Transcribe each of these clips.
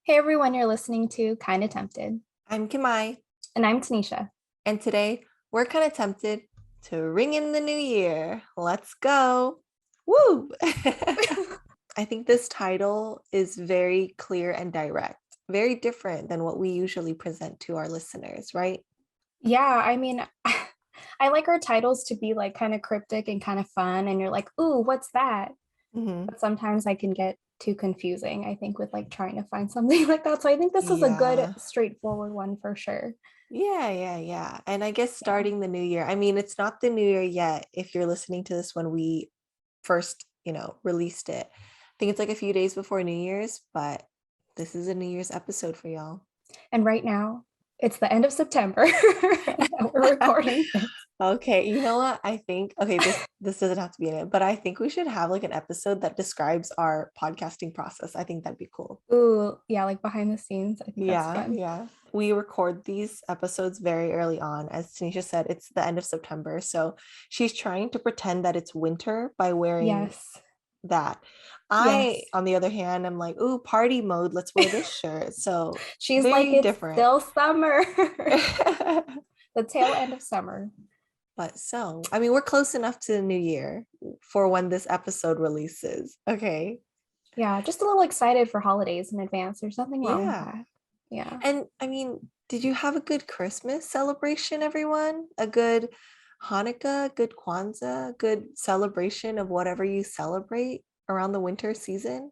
Hey everyone, you're listening to Kinda Tempted. I'm Kimai, And I'm Tanisha. and today we're kind of tempted to ring in the new year. Let's go. Woo! I think this title is very clear and direct, very different than what we usually present to our listeners, right? Yeah, I mean, I like our titles to be like kind of cryptic and kind of fun, and you're like, ooh, what's that? Hmm. But sometimes I can get too confusing, I think, with like trying to find something like that. So I think this is a good, Yeah. straightforward one for sure. Yeah. And I guess Yeah. starting the new year, I mean, it's not the new year yet if you're listening to this when we first, released it. I think it's like a few days before New Year's, but this is a New Year's episode for y'all. And right now, it's the end of September that we're recording this. Okay, you know what? I think okay, this doesn't have to be in it, but I think we should have like an episode that describes our podcasting process. I think that'd be cool. Ooh, yeah, like behind the scenes. I think that's Yeah, fun. yeah. We record these episodes very early on. As Tanisha said, it's the end of September. So she's trying to pretend that it's winter by wearing Yes. that. I, Yes. on the other hand, I'm like, ooh, party mode, let's wear this shirt. So She's like, very it's different. still summer. The tail end of summer. But so, I mean, we're close enough to the new year for when this episode releases. Okay. Yeah, just a little excited for holidays in advance. There's nothing wrong with Yeah. that. Yeah. And I mean, did you have a good Christmas celebration, everyone? A good Hanukkah, good Kwanzaa, good celebration of whatever you celebrate around the winter season?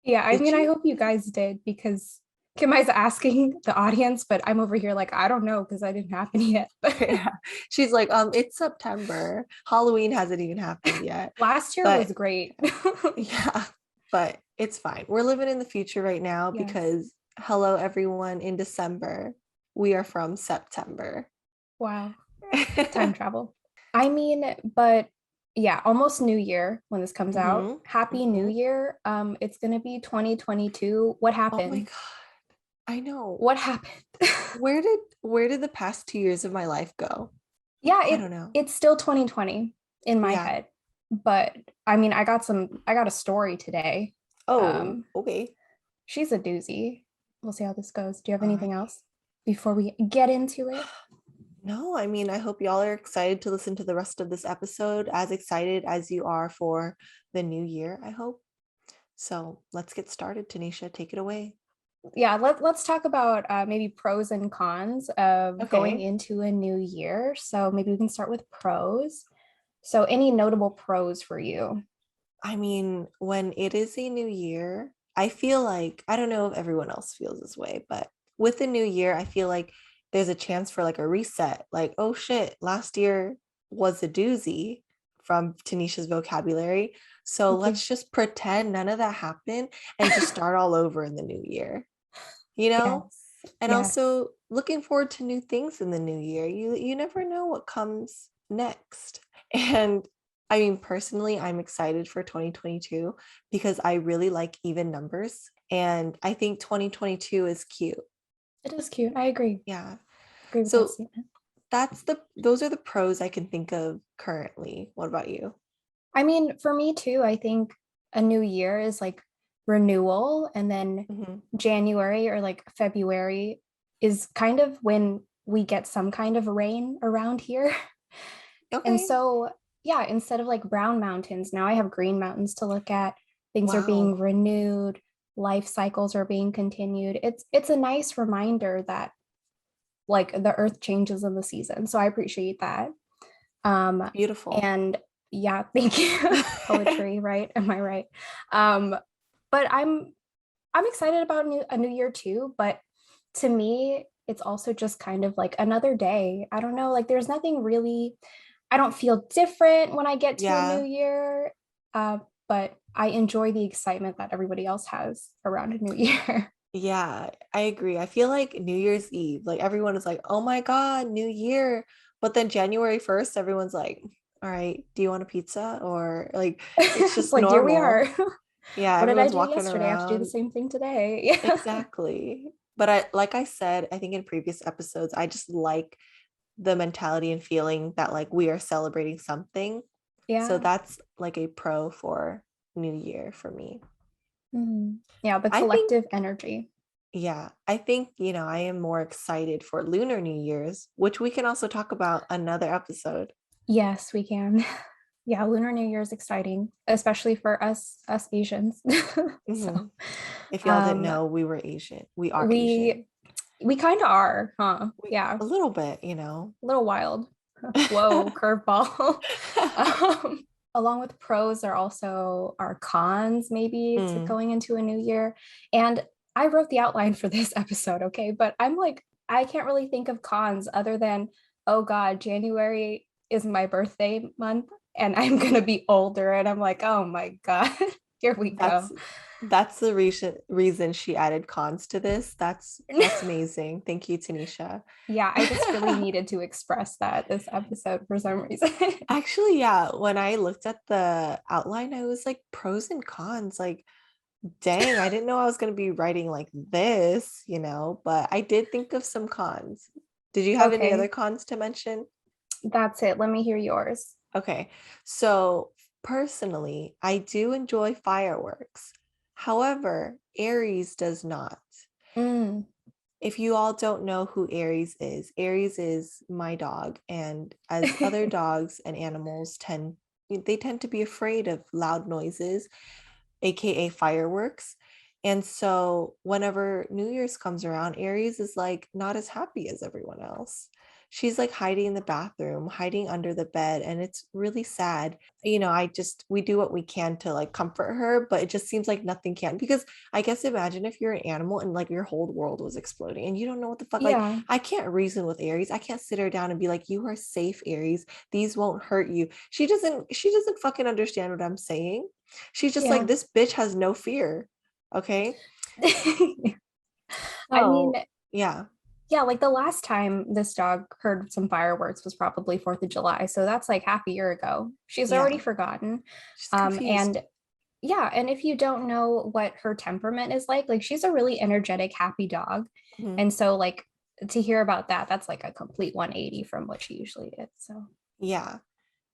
Yeah, I Did mean, I you? hope you guys did because Kimai's asking the audience, but I'm over here like, I don't know because I didn't happen yet. But Yeah. She's like, it's September. Halloween hasn't even happened yet. last year was But great. yeah, but it's fine. We're living in the future right now Yes. because hello, everyone, in December, we are from September. Wow. Time travel. I mean, but yeah, almost New Year when this comes out. Hmm. Happy New Hmm. Year. It's gonna be 2022. What Oh my happened? God. I know. What happened? Where did the past 2 years of my life go? Yeah, I don't know. it's still 2020 in my Yeah. head. But I mean, I got a story today. Oh, Um, okay. she's a doozy. We'll see how this goes. Do you have All anything right. else before we get into it? No, I mean, I hope y'all are excited to listen to the rest of this episode, as excited as you are for the new year, I hope. So let's get started. Tanisha, take it away. Yeah, let's talk about maybe pros and cons of going Okay. into a new year. So maybe we can start with pros. So any notable pros for you? I mean, when it is a new year, I feel like, I don't know if everyone else feels this way, but with the new year, I feel like there's a chance for like a reset. Like, oh shit, last year was a doozy from Tanisha's vocabulary. So Thank you. let's just pretend none of that happened and just start all over in the new year, you know? Yes. And Yes. also looking forward to new things in the new year. You never know what comes next. And I mean, personally, I'm excited for 2022 because I really like even numbers. And I think 2022 is cute. It is cute. I agree. Yeah. Agree with that So statement. those are the pros I can think of currently. What about you? I mean, for me too, I think a new year is like renewal, and then Hmm. January or like February is kind of when we get some kind of rain around here. And Okay. so, yeah, instead of like brown mountains, now I have green mountains to look at. Things are being Wow. renewed, life cycles are being continued. It's a nice reminder that like the earth changes in the season. So I appreciate that. Um, Beautiful. and yeah, thank you. Poetry, right? Am I right? Um, but I'm excited about a new year too. But to me, it's also just kind of like another day. I don't know, like there's nothing really. I don't feel different when I get to a new Yeah. year, uh, but I enjoy the excitement that everybody else has around a new year. Yeah, I agree. I feel like New Year's Eve, like everyone is like, oh my God, New Year. But then January 1st, everyone's like, all right, do you want a pizza? Or like, it's It's just like here we are. normal. Yeah, What did I everyone's do walking yesterday? I have to do the around. same thing today. Yeah. Exactly. But like I said, I think in previous episodes, I just like the mentality and feeling that like we are celebrating something. So Yeah. that's like a pro for New Year for me. Mhm. Yeah, the I think collective energy. Yeah, I think, I am more excited for Lunar New Year's, which we can also talk about another episode. Yes, we can. Yeah, Lunar New Year is exciting, especially for us Asians. So, Mhm. If y'all didn't um, know, we were Asian. We are we Asian. we kind of are, huh? A Yeah, little bit. a little wild. Whoa, curveball. Along with pros are also our cons, maybe, to Mm, going into a new year. And I wrote the outline for this episode, okay? But I'm like, I can't really think of cons other than, oh God, January is my birthday month and I'm gonna be older. And I'm like, oh my God, here we that's go. that's the reason she added cons to this. That's amazing. Thank you, Tanisha. Yeah, I just really needed to express that this episode for some reason. Actually, yeah, when I looked at the outline, I was like pros and cons. Like, dang, I didn't know I was going to be writing like this, but I did think of some cons. Did you have any other Okay, cons to mention? that's it. Let me hear yours. Okay. So, personally, I do enjoy fireworks. However, Aries does not. Mm. If you all don't know who Aries is my dog, and as other dogs and animals tend to be afraid of loud noises, aka fireworks. And so whenever New Year's comes around, Aries is like not as happy as everyone else. She's like hiding in the bathroom, hiding under the bed, and it's really sad. We do what we can to like comfort her, but it just seems like nothing can, because I guess imagine if you're an animal and like your whole world was exploding and you don't know what the fuck. Like, Yeah, I can't reason with Aries. I can't sit her down and be like, you are safe, Aries. These won't hurt you. She doesn't fucking understand what I'm saying. She's just like, yeah. this bitch has no fear. Okay. I mean, So, yeah. yeah, like the last time this dog heard some fireworks was probably 4th of July. So that's like half a year ago. She's already Yeah. forgotten. She's confused. And yeah, and if you don't know what her temperament is like she's a really energetic, happy dog. Mhm. And so like to hear about that, that's like a complete 180 from what she usually is. So Yeah.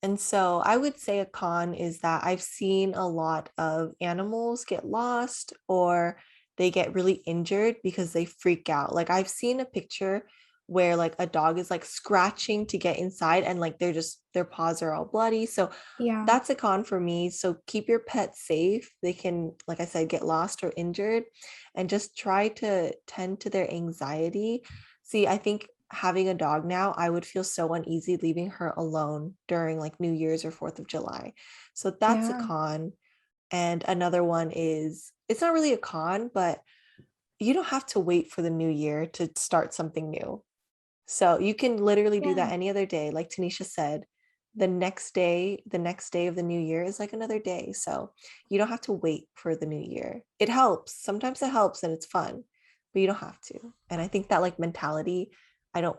And so I would say a con is that I've seen a lot of animals get lost or they get really injured because they freak out. Like, I've seen a picture where like a dog is like scratching to get inside and like their paws are all bloody. So yeah, that's a con for me. So keep your pet safe. They can, like I said, get lost or injured, and just try to tend to their anxiety. See, I think having a dog now, I would feel so uneasy leaving her alone during like New Year's or 4th of July. So that's a yeah, con. And another one is, it's not really a con, but you don't have to wait for the new year to start something new. So you can literally do yeah, that any other day. Like Tanisha said, the next day of the new year is like another day. So you don't have to wait for the new year. It helps. Sometimes it helps and it's fun, but you don't have to. And I think that like mentality, I don't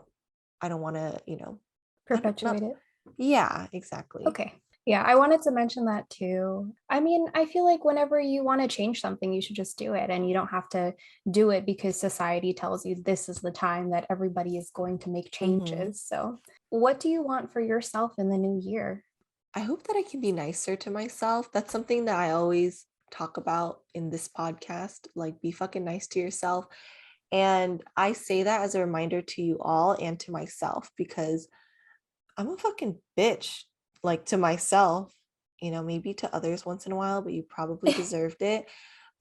I don't want to, I don't not perpetuate it. yeah, exactly. Okay. Yeah, I wanted to mention that too. I mean, I feel like whenever you want to change something, you should just do it. And you don't have to do it because society tells you this is the time that everybody is going to make Hmm. changes. So, what do you want for yourself in the new year? I hope that I can be nicer to myself. That's something that I always talk about in this podcast. Like, be fucking nice to yourself. And I say that as a reminder to you all and to myself, because I'm a fucking bitch, like to myself, maybe to others once in a while, but you probably deserved it.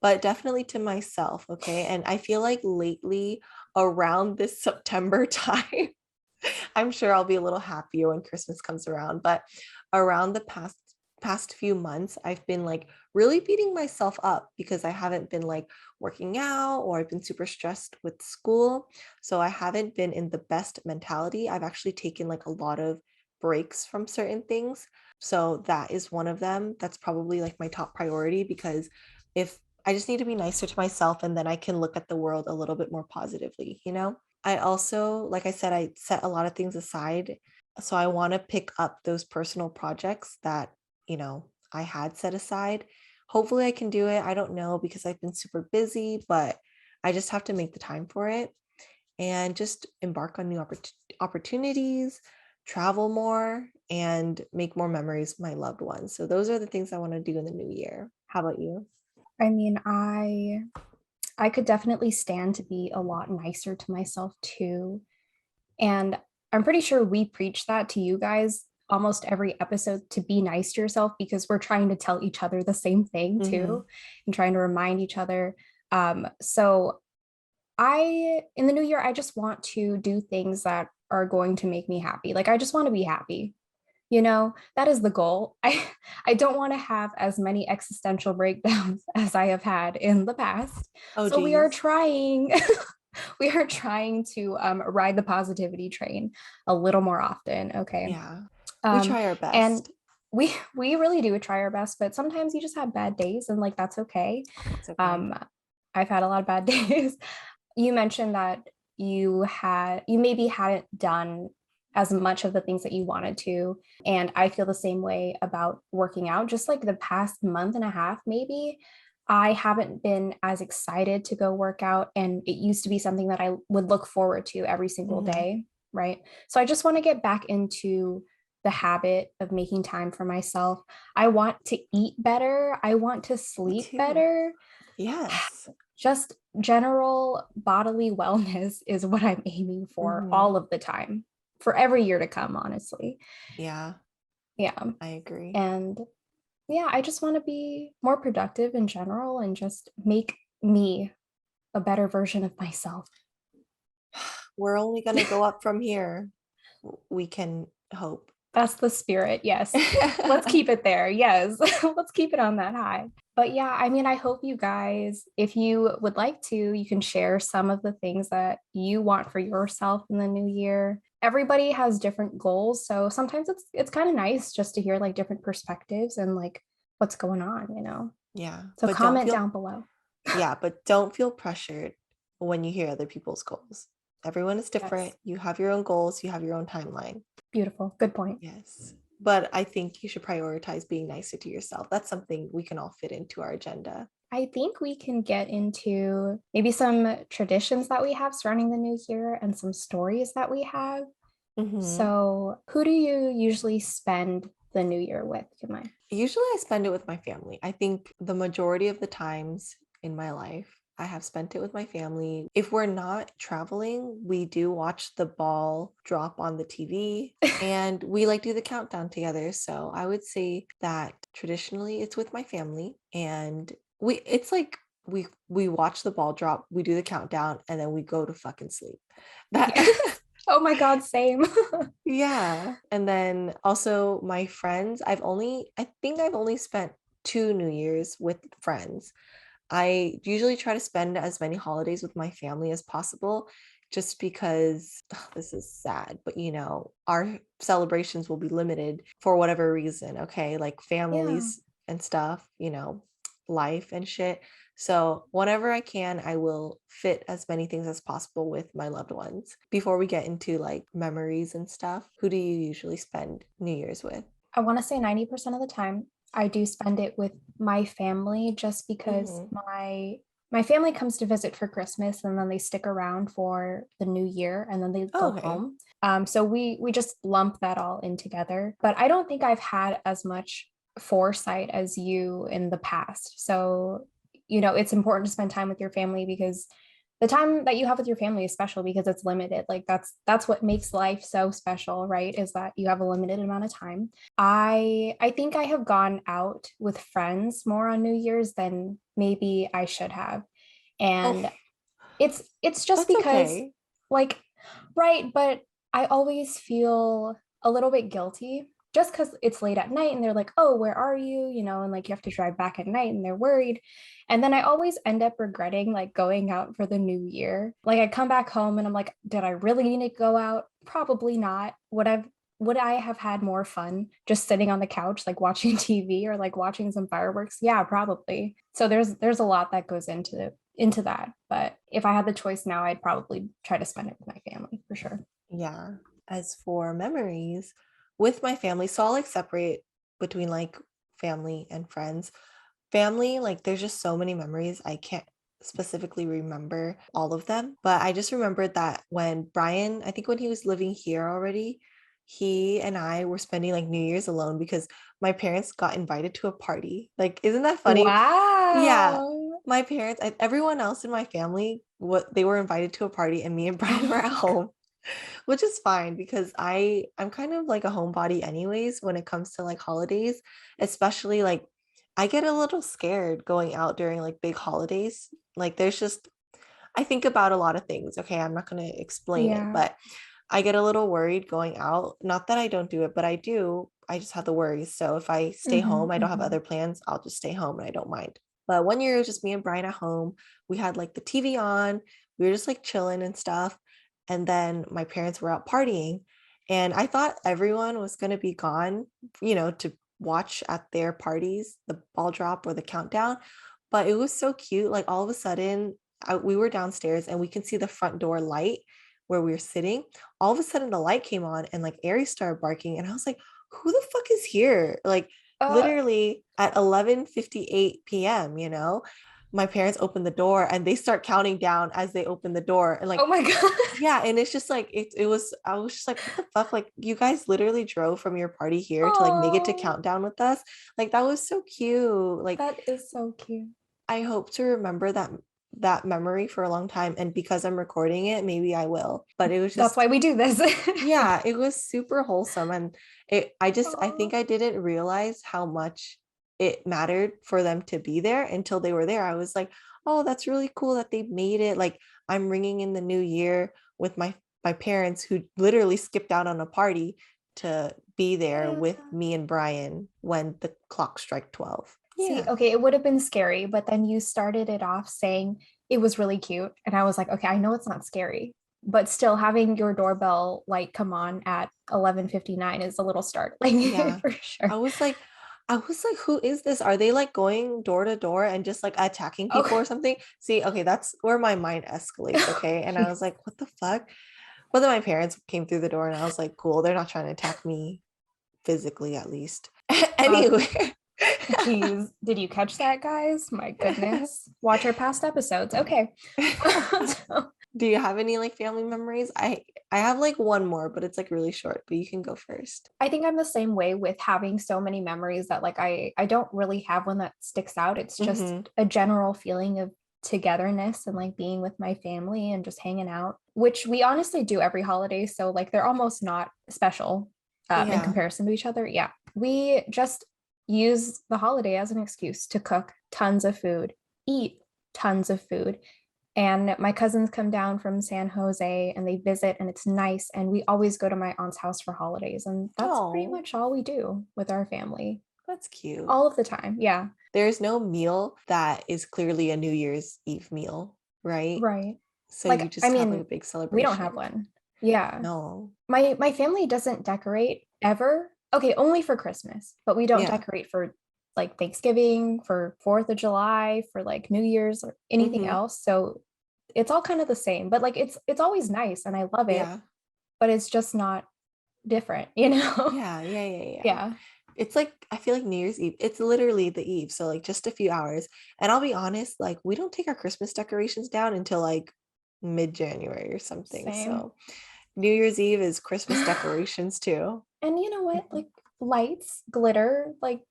But definitely to myself. Okay. And I feel like lately, around this September time, I'm sure I'll be a little happier when Christmas comes around, but around the past few months, I've been like really beating myself up because I haven't been like working out, or I've been super stressed with school. So I haven't been in the best mentality. I've actually taken like a lot of breaks from certain things. So that is one of them. That's probably like my top priority, because if I just need to be nicer to myself, and then I can look at the world a little bit more positively. I also, like I said, I set a lot of things aside. So I want to pick up those personal projects that, I had set aside. Hopefully I can do it. I don't know, because I've been super busy, but I just have to make the time for it and just embark on new opportunities, travel more, and make more memories with my loved ones. So those are the things I want to do in the new year. How about you? I mean, I I could definitely stand to be a lot nicer to myself too. And I'm pretty sure we preach that to you guys almost every episode, to be nice to yourself, because we're trying to tell each other the same thing Hmm. too, and trying to remind each other. So in the new year, I just want to do things that are going to make me happy. Like, I just want to be happy. That is the goal. I don't want to have as many existential breakdowns as I have had in the past. Oh, So we are geez. trying we are trying to ride the positivity train a little more often. Okay. Yeah. We um try our and best. we really do try our best, but sometimes you just have bad days, and like, that's okay. It's okay. um I've had a lot of bad days. You mentioned that you maybe hadn't done as much of the things that you wanted to, and I feel the same way about working out. Just like the past month and a half, maybe I haven't been as excited to go work out, and it used to be something that I would look forward to every single Hmm. day, right? So I just want to get back into the habit of making time for myself. I want to eat better, I want to Me sleep too. better. Yes. Just general bodily wellness is what I'm aiming for Hmm. all of the time, for every year to come, honestly. Yeah, Yeah. I agree. And yeah, I just want to be more productive in general and just make me a better version of myself. We're only going to go up from here. We can hope. That's the spirit. Yes. Let's keep it there. Yes. Let's keep it on that high. But yeah, I mean, I hope you guys, if you would like to, you can share some of the things that you want for yourself in the new year. Everybody has different goals, so sometimes it's kind of nice just to hear like different perspectives and like what's going on. Yeah, So but don't comment feel down below. yeah, but don't feel pressured when you hear other people's goals. Everyone is different. Yes. You have your own goals, you have your own timeline. Beautiful. Good point. Yes. But I think you should prioritize being nicer to yourself. That's something we can all fit into our agenda. I think we can get into maybe some traditions that we have surrounding the new year and some stories that we have. Hmm. So, who do you usually spend the new year with, Jemai? Usually I spend it with my family. I think the majority of the times in my life, I have spent it with my family. If we're not traveling, we do watch the ball drop on the TV and we like do the countdown together. So I would say that traditionally it's with my family, and it's like we watch the ball drop, we do the countdown, and then we go to fucking sleep. That Yes. Oh my God, same. Yeah. And then also my friends, I think I've only spent 2 New Years with friends. I usually try to spend as many holidays with my family as possible, just because this is sad, but our celebrations will be limited for whatever reason, okay? Like Yeah. families and stuff, life and shit. So, whenever I can, I will fit as many things as possible with my loved ones. Before we get into like memories and stuff, who do you usually spend New Year's with? I want to say 90% of the time I do spend it with my family, just because Hmm. my family comes to visit for Christmas, and then they stick around for the new year, and then they Oh, go okay. home. So we just lump that all in together. But I don't think I've had as much foresight as you in the past. So, it's important to spend time with your family, because the time that you have with your family is special because it's limited. Like, that's what makes life so special, right? Is that you have a limited amount of time. I think I have gone out with friends more on New Year's than maybe I should have. Oh, And it's just that's because, okay. like, right, but I always feel a little bit guilty just because it's late at night and they're like, oh, where are you, and like you have to drive back at night and they're worried. And then I always end up regretting like going out for the new year. Like, I come back home and I'm like, did I really need to go out? Probably not. Would I have had more fun just sitting on the couch, like watching TV or like watching some fireworks? Yeah, probably. So there's a lot that goes into that. But if I had the choice now, I'd probably try to spend it with my family for sure. Yeah. As for memories with my family, so I'll like separate between like family and friends. Family, like there's just so many memories. I can't specifically remember all of them, but I just remembered that when Brian, I think when he was living here already, he and I were spending like New Year's alone because my parents got invited to a party. Like, isn't that funny? Yeah. Wow. My parents, everyone else in my family, what they were invited to a party, and me and Oh Brian were my at home, which is fine because I'm kind of like a homebody anyways when it comes to like holidays, especially like I get a little scared going out during like big holidays. Like there's just I think about a lot of things. Okay, I'm not going to God. explain it, Yeah. but I get a little worried going out. Not that I don't do it, but I do. I just have the worries. So if I stay home, I don't have Hmm. other plans, I'll just stay home and I don't mind. But one year it was just me and Brian at home. We had like the TV on. We were just like chilling and stuff. And then my parents were out partying. And I thought everyone was going to be gone, to watch at their parties, the ball drop or the countdown. But it was so cute. Like all of a sudden, we were downstairs and we can see the front door light where we were sitting. All of a sudden, the light came on and like Aries started barking. And I was like, who the fuck is here? Like, Uh, literally at 11:58 p.m., my parents open the door and they start counting down as they open the door. And like, oh my God. yeah, and it's just like it was I was just like, what the fuck? Like you guys literally drove from your party here to like make it to Oh, countdown with us. Like that was so cute. Like that is so cute. I hope to remember that memory for a long time. And because I'm recording it, maybe I will. But it was That's just, why we do this. yeah, it was super wholesome. And I think Oh, I didn't realize how much it mattered for them to be there until they were there. I was like, oh, that's really cool that they made it. Like I'm ringing in the new year with my parents who literally skipped out on a party to be there yeah. with me and Brian when the clock struck 12. See, Yeah. okay, it would have been scary, but then you started it off saying it was really cute. And I was like, okay, I know it's not scary, but still having your doorbell light come on at 11:59 is a little startling Yeah. for sure. I was like, who is this? Are they like going door to door and just like attacking people or Oh, something? See, okay, that's where my mind escalates. Okay. And I was jeez. like, what the fuck? But then my parents came through the door and I was like, cool, they're not trying to attack me physically, at least. Uh, Anyway. geez, did you catch that, guys? My goodness. Watch our past episodes. Okay. So, Do you have any like family memories? I have like one more, but it's like really short, but you can go first. I think I'm the same way with having so many memories that like I don't really have one that sticks out. It's just Mm-hmm. a general feeling of togetherness and like being with my family and just hanging out, which we honestly do every holiday. So like they're almost not special in Yeah. comparison to each other. Yeah. We just use the holiday as an excuse to cook tons of food, eat tons of food, and my cousins come down from San Jose and they visit, and it's nice. And we always go to my aunt's house for holidays. And that's pretty Oh, much all we do with our family that's cute. all of the time. Yeah. There's no meal that is clearly a New Year's Eve meal, right? Right. So you Like, I just have like a mean, big we don't have celebration. one. Yeah. No. My family doesn't decorate ever. Okay, only for Christmas, but we don't Yeah. decorate for like Thanksgiving, for 4th of July, for like New Year's or anything Mm-hmm. else. So it's all kind of the same, but like it's always nice and I love it, Yeah. but it's just not different, you know? Yeah. Yeah. Yeah. Yeah. Yeah. It's like I feel like New Year's Eve. It's literally the eve. So like just a few hours. And I'll be honest, like we don't take our Christmas decorations down until like mid-January or something. Same. So New Year's Eve is Christmas decorations too. And you know what? Mhm. Like lights, glitter, like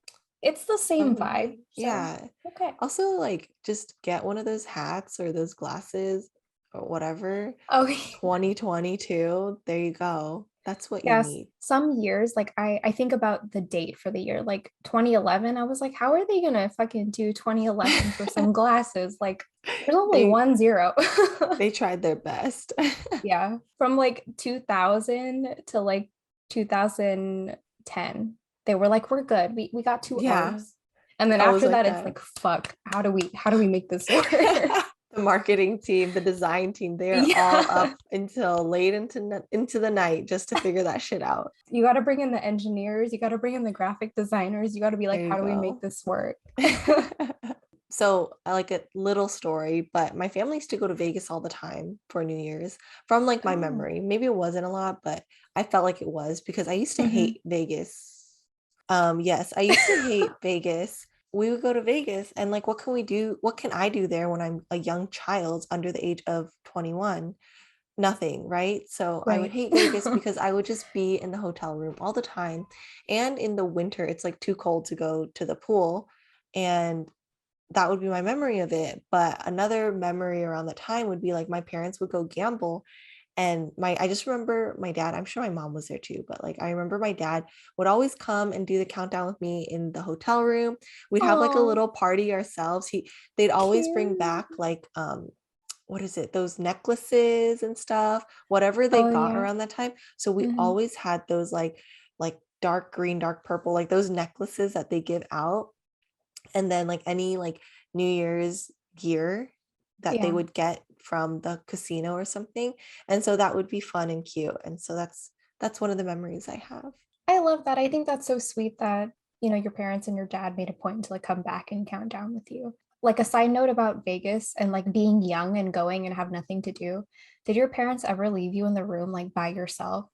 it's the same vibe. Amazing. So, Yeah. okay. Also, like, just get one of those hats or those glasses or whatever. Okay. 2022. There you go. That's what you Yes. need. Some years, like I think about the date for the year, like 2011, I was like, how are they gonna fucking do 2011 for some glasses? Like there's only They one zero. they tried their best. Yeah. From like 2000 to like 2010, they were like, we're good. We got two Yeah, O's. And it's then always after like that, it's that. like, fuck, how do we make this work? The marketing team, the design team, they are all Yeah. up until late into the night just to figure that shit out. You got to bring in the engineers, you got to bring in the graphic designers, you got to be like, There you how do we make go. this work? So I like a little story, but my family used to go to Vegas all the time for New Year's from like my Oh. memory. Maybe it wasn't a lot, but I felt like it was because I used to Mhm. hate Vegas. Yes, I used to hate Vegas. We would go to Vegas and like what can we do? What can I do there when I'm a young child under the age of 21? Nothing, right? So I would Right. hate Vegas because I would just be in the hotel room all the time. And in the winter, it's like too cold to go to the pool. And that would be my memory of it. But another memory around the time would be like my parents would go gamble. And I just remember my dad, I'm sure my mom was there too, but like I remember my dad would always come and do the countdown with me in the hotel room. We'd have like a Oh, little party ourselves. They'd always bring cute. back like what is it, those necklaces and stuff, whatever they Oh got yeah. around that time. So we Mhm. always had those like dark green, dark purple, like those necklaces that they give out. And then like any like New Year's gear that they Yeah. would get from the casino or something. And so that would be fun and cute. And so that's one of the memories I have. I love that. I think that's so sweet that, your parents and your dad made a point to like come back and count down with you. Like a side note about Vegas and like being young and going and have nothing to do. Did your parents ever leave you in the room like by yourself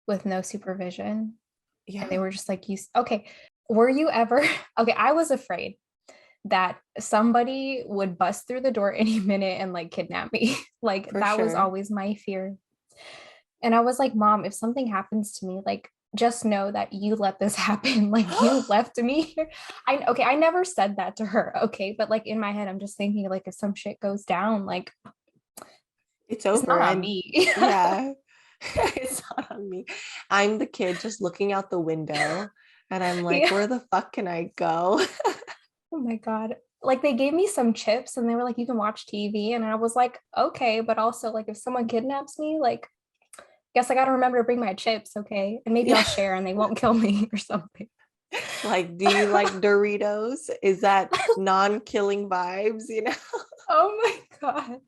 with no supervision? And they Yeah, were just like, okay, were you ever, okay, I was afraid that somebody would bust through the door any minute and like kidnap me. Like for that was sure. always my fear. And I was like, Mom, if something happens to me, like just know that you let this happen. Like you left me here. I never said that to her. Okay. But like in my head, I'm just thinking like if some shit goes down, like It's it's over. not on And me. yeah, it's not on me. I'm the kid just looking out the window and I'm like, Yeah. where the fuck can I go? Oh my God. Like they gave me some chips and they were like, you can watch TV. And I was like, okay, but also like if someone kidnaps me, like guess I gotta remember to bring my chips, okay? And maybe I'll Yeah. share and they won't kill me or something. Like, do you like Doritos? Is that non-killing vibes, you know? Oh my God.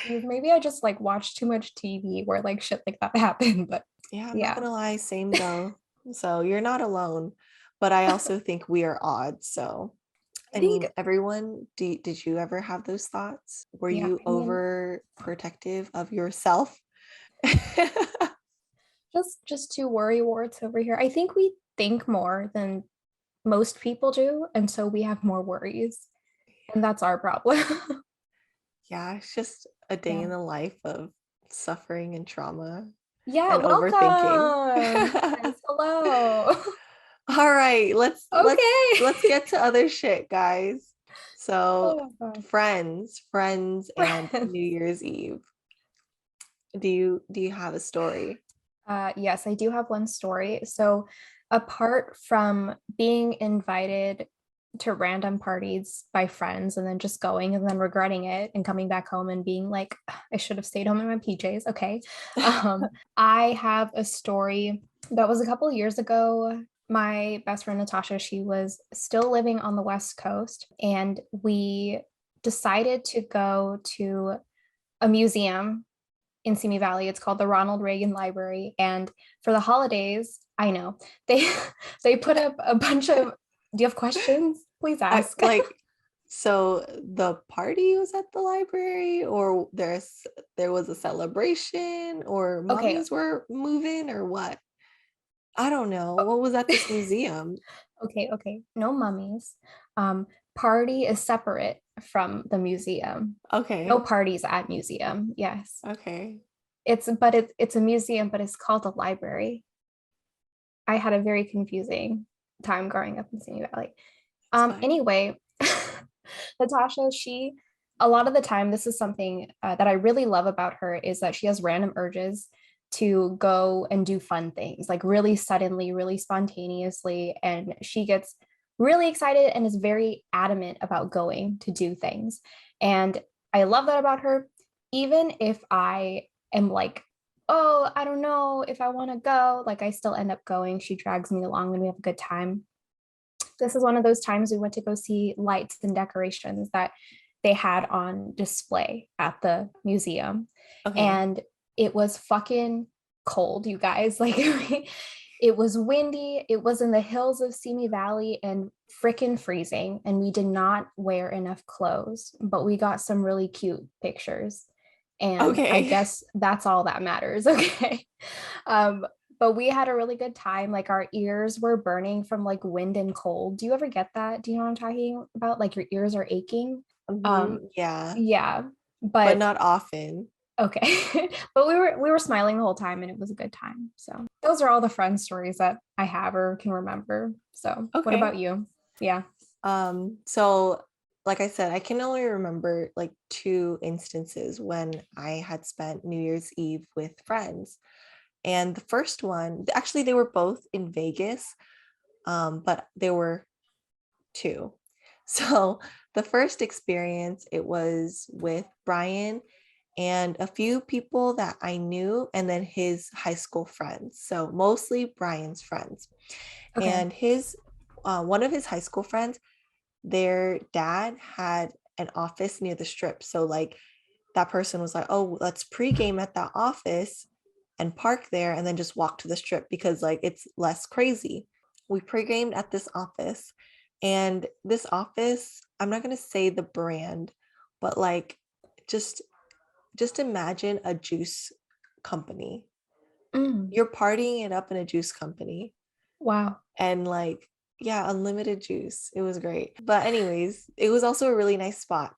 Maybe I just like watch too much TV where like shit like that happened, but Yeah, I'm not yeah. gonna lie, same though. So you're not alone, but I also think we are odd. So I I think, mean, everyone, did you ever have those thoughts? Were yeah, you I mean, over protective of yourself? just two worry warts over here. I think we think more than most people do, and so we have more worries, and that's our problem. Yeah, it's just a day Yeah. in the life of suffering and trauma Yeah, and overthinking. welcome. Yes, hello. All right, let's Okay. get to other shit, guys. So, Oh my God. friends and New Friends. Year's Eve. Do you have a story? Yes, I do have one story. So, apart from being invited to random parties by friends and then just going and then regretting it and coming back home and being like, I should have stayed home in my PJs. Okay. I have a story that was a couple of years ago. My best friend Natasha, she was still living on the West Coast, and we decided to go to a museum in Simi Valley. It's called the Ronald Reagan Library. And for the holidays, I know they they put up a bunch of. Do you have questions? Please I ask. like so the party was at the library, or there was a celebration, or Okay. mummies were moving, or what? I don't know. What was at this museum? Okay. No mummies. Um, Party is separate from the museum. No Okay. parties at museum. Yes. Okay. It's a museum, but it's called a library. I had a very confusing time growing up in Simi Valley. It's fine. Anyway, Natasha, a lot of the time, this is something that I really love about her is that she has random urges to go and do fun things, like really suddenly, really spontaneously. And she gets really excited and is very adamant about going to do things. And I love that about her. Even if I am like, oh, I don't know if I want to go, like I still end up going. She drags me along and we have a good time. This is one of those times we went to go see lights and decorations that they had on display at the museum. Okay. And it was fucking cold, you guys. Like it was windy. It was in the hills of Simi Valley and freaking freezing. And we did not wear enough clothes, but we got some really cute pictures. And I Okay. guess that's all that matters. Okay. Um, but we had a really good time. Like our ears were burning from like wind and cold. Do you ever get that? Do you know what I'm talking about? Like your ears are aching. Yeah, Yeah, but but not often. okay. But we were smiling the whole time and it was a good time. So those are all the friend stories that I have or can remember. So what Okay. about you? Yeah. So like I said, I can only remember like two instances when I had spent New Year's Eve with friends. And the first one, actually, they were both in Vegas, but there were two. So the first experience, it was with Brian and a few people that I knew, and then his high school friends. So mostly Brian's friends. Okay. And his one of his high school friends, their dad had an office near the strip. So like that person was like, "Oh, let's pregame at that office and park there and then just walk to the strip because like it's less crazy." We pre-gamed at this office, and this office, I'm not going to say the brand, but like just just imagine a juice company. Mm. You're partying it up in a juice company, Wow. and like, yeah, unlimited juice. It was great. But anyways, it was also a really nice spot.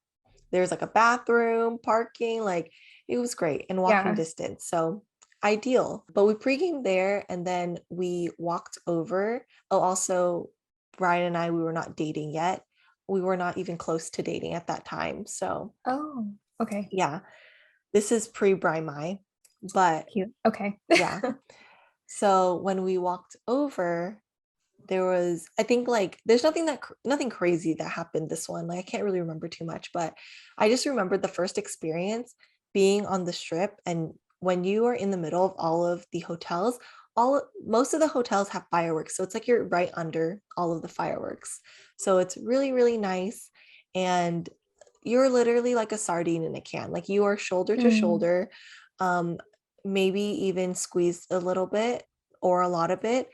There was like a bathroom, parking, like it was great, and walking Yeah. distance. So ideal. But we pregame there and then we walked over. Oh, also, Brian and I, we were not dating yet. We were not even close to dating at that time. So Oh, okay. yeah, this is pre-Brian Mai. But Cute. Okay. yeah. So when we walked over, there was, I think, like there's nothing crazy that happened this one, like I can't really remember too much, but I just remembered the first experience being on the strip. And when you are in the middle of all of the hotels, all most of the hotels have fireworks, so it's like you're right under all of the fireworks, so it's really really nice. And you're literally like a sardine in a can, like you are shoulder to Mm. shoulder, um maybe even squeezed a little bit or a lot of it.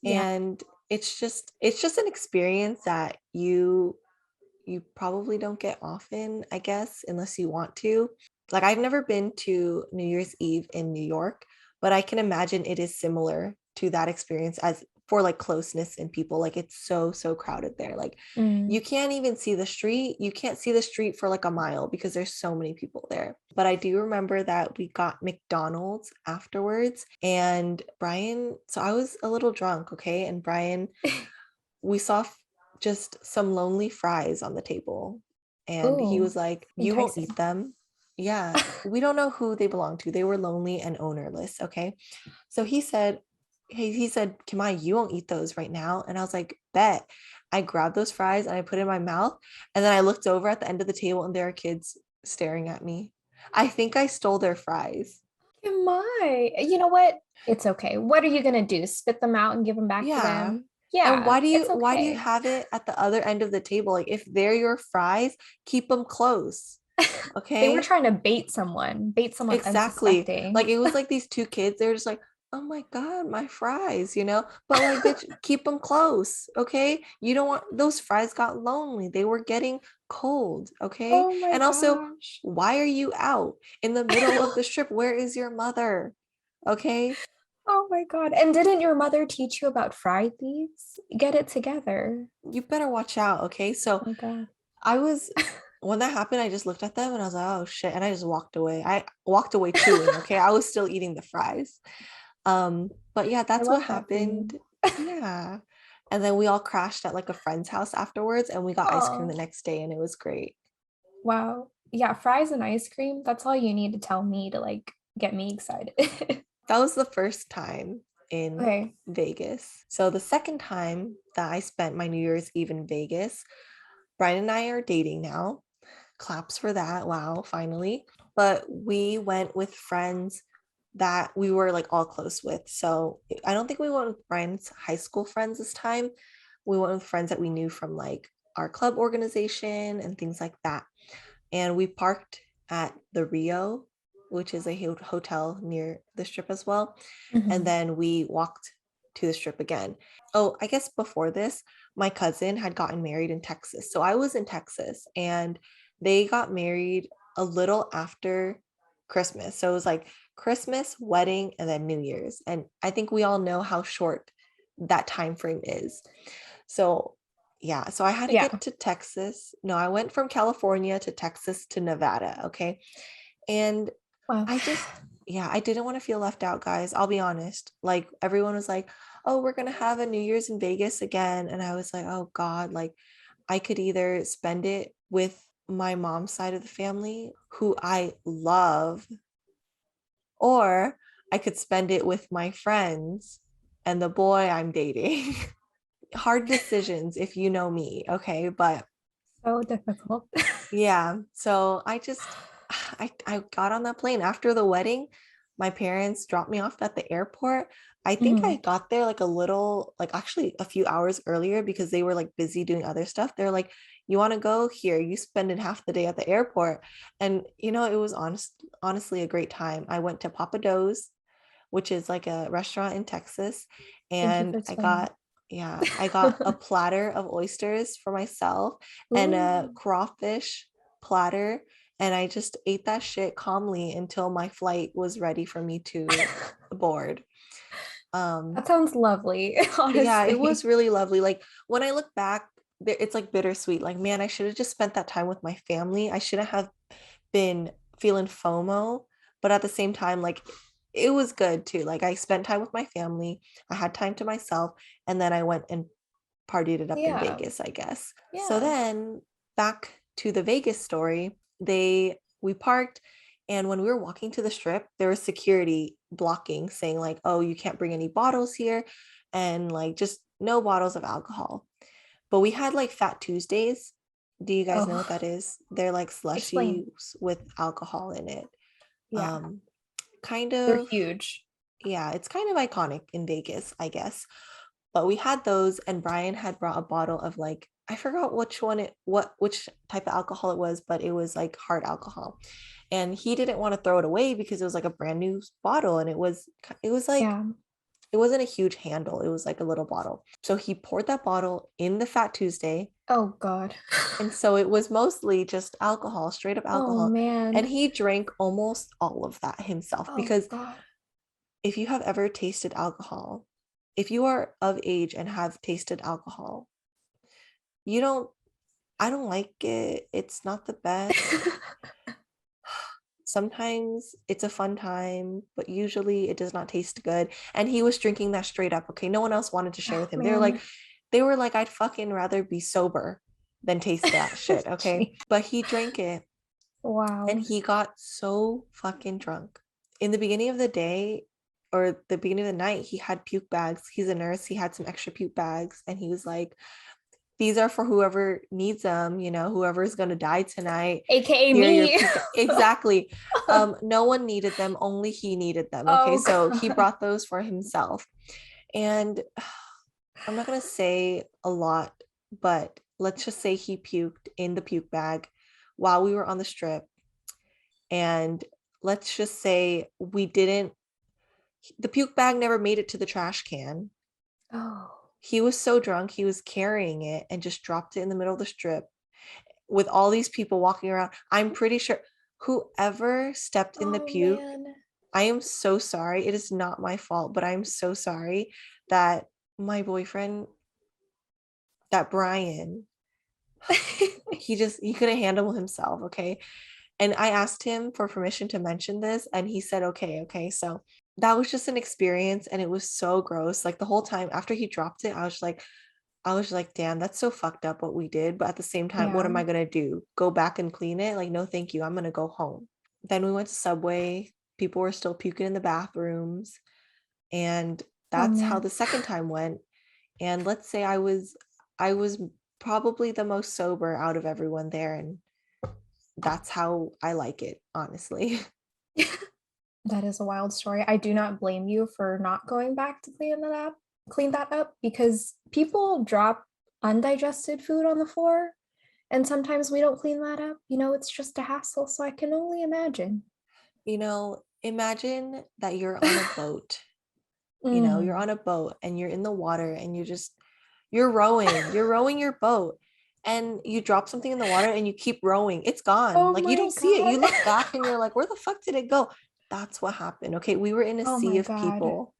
Yeah. And it's just an experience that you probably don't get often, I guess, unless you want to. Like I've never been to New Year's Eve in New York, but I can imagine it is similar to that experience as for like closeness in people. Like it's so crowded there. Like you Mm. can't even see the street. You can't see the street for like a mile because there's so many people there. But I do remember that we got McDonald's afterwards, and Brian, so I was a little drunk, okay? And Brian, we saw just some lonely fries on the table. And he Oh, was like, "You won't eat enticing. them." Yeah, we don't know who they belong to. They were lonely and ownerless. Okay. So he said, "Kimai, you won't eat those right now." And I was like, "Bet." I grabbed those fries and I put it in my mouth. And then I looked over at the end of the table and there are kids staring at me. I think I stole their fries. Am I? You know what? It's okay. What are you gonna do? Spit them out and give them back to Yeah. them? And Yeah, it's why do you okay. have it at the other end of the table? Like if they're your fries, keep them close. They were Okay? trying to bait someone Exactly. Like unsuspecting. it was like these two kids, they were just like, "Oh my God, my fries," you know? But like, bitch, keep them close. Okay? You don't want those fries got lonely. They were getting cold. Okay? Oh my And also, gosh. why are you out in the middle of the strip? Where is your mother? Okay? Oh my God. And didn't your mother teach you about fry thieves? Get it together. You better watch out. Okay? So Oh my God. I was when that happened, I just looked at them and I was like, "Oh shit." And I just walked away. I walked away chewing, okay? I was still eating the fries. But yeah, I that's love what that for you. happened. Yeah. And then we all crashed at like a friend's house afterwards and we got ice cream the Oh, next day and it was great. wow. Yeah, fries and ice cream. That's all you need to tell me to like get me excited. That was the first time in Okay. Vegas. So the second time that I spent my New Year's Eve in Vegas, Brian and I are dating now. Claps for that. Wow, finally. But we went with friends that we were like all close with. So I don't think we went with Brian's high school friends this time. We went with friends that we knew from like our club organization and things like that. And we parked at the Rio, which is a hotel near the strip as well. And Mhm. then we walked to the strip again. Oh, I guess before this, my cousin had gotten married in Texas. So I was in Texas and they got married a little after Christmas. So it was like Christmas, wedding, and then New Year's. And I think we all know how short that time frame is. So yeah, so I had to Yeah. get to Texas. No, I went from California to Texas to Nevada, okay? And Wow. I just, yeah, I didn't want to feel left out, guys. I'll be honest. Like everyone was like, "Oh, we're gonna have a New Year's in Vegas again." And I was like, "Oh God, like I could either spend it with my mom's side of the family, who I love, or I could spend it with my friends and the boy I'm dating. Hard decisions if you know me, okay? But So difficult. yeah, so I got on that plane after the wedding. My parents dropped me off at the airport. I think I Mhm. got there like a little, like actually a few hours earlier because they were like busy doing other stuff. They're like, "You want to go here? You spending half the day at the airport." And it was honestly a great time. I went to Papa Do's, which is like a restaurant in Texas, Thank you and for explaining. I got a platter of oysters for myself and a Ooh, crawfish platter, and I just ate that shit calmly until my flight was ready for me to board. Um that sounds lovely, yeah, it was honestly. really lovely. Like when I look back, it's like bittersweet. Like, man, I should have just spent that time with my family. I shouldn't have been feeling FOMO, but at the same time, like it was good too. Like I spent time with my family, I had time to myself, and then I went and partied it up in Yeah, Vegas, I guess. So yeah. then back to the Vegas story, we parked, and when we were walking to the strip, there was security blocking saying like, "Oh, you can't bring any bottles here," and like just no bottles of alcohol. But we had like Fat Tuesdays. Do you guys know what Oh, that is? They're like explain. slushies with alcohol in it. Yeah, Um, kind they're of, huge. yeah, it's kind of iconic in Vegas, I guess. But we had those, and Brian had brought a bottle of like, I forgot which type of alcohol it was, but it was like hard alcohol. And he didn't want to throw it away because it was like a brand new bottle, and it was like Yeah. it wasn't a huge handle. It was like a little bottle. So he poured that bottle in the Fat Tuesday. Oh God. And so it was mostly just alcohol, straight up Oh alcohol. And man. he drank almost all of that himself Oh because God. if you have ever tasted alcohol, if you are of age and have tasted alcohol, you don't, I don't like it. It's not the best. Sometimes it's a fun time, but usually it does not taste good. And he was drinking that straight up. Okay. No one else wanted to share Oh with him. man. They were like, I'd fucking rather be sober than taste that shit. Okay. Gee. But he drank it and Wow. he got so fucking drunk. In the beginning of the day or the beginning of the night, he had puke bags. He's a nurse. He had some extra puke bags and he was like, these are for whoever needs them, whoever's going to die tonight. AKA Here are your me. puke. Exactly. No one needed them, only he needed them. Okay. Oh So he God. brought those for himself. And I'm not going to say a lot, but let's just say he puked in the puke bag while we were on the strip. And let's just say the puke bag never made it to the trash can. Oh. He was so drunk, he was carrying it and just dropped it in the middle of the strip with all these people walking around. I'm pretty sure whoever stepped in the Oh puke, man. I am so sorry. It is not my fault, but I'm so sorry that my boyfriend, that Brian, he couldn't handle himself. Okay. And I asked him for permission to mention this, and he said, okay, okay. So that was just an experience, and it was so gross. Like the whole time after he dropped it, I was like, damn, that's so fucked up what we did. But at the same time, what Yeah. am I gonna do? Go back and clean it? Like, no, thank you. I'm gonna go home. Then we went to Subway. People were still puking in the bathrooms. And Oh that's how man. the second time went. And let's say I was probably the most sober out of everyone there. And that's how I like it, honestly. That is a wild story. I do not blame you for not going back to clean that up because people drop undigested food on the floor and sometimes we don't clean that up. It's just a hassle, so I can only imagine. Imagine that you're on a boat. You're Mm. on a boat and you're in the water and you're rowing your boat and you drop something in the water and you keep rowing. It's gone. Oh Like you my don't see it. God. You look back and you're like, where the fuck did it go? That's what happened. Okay. We were in a Oh sea my of God. people.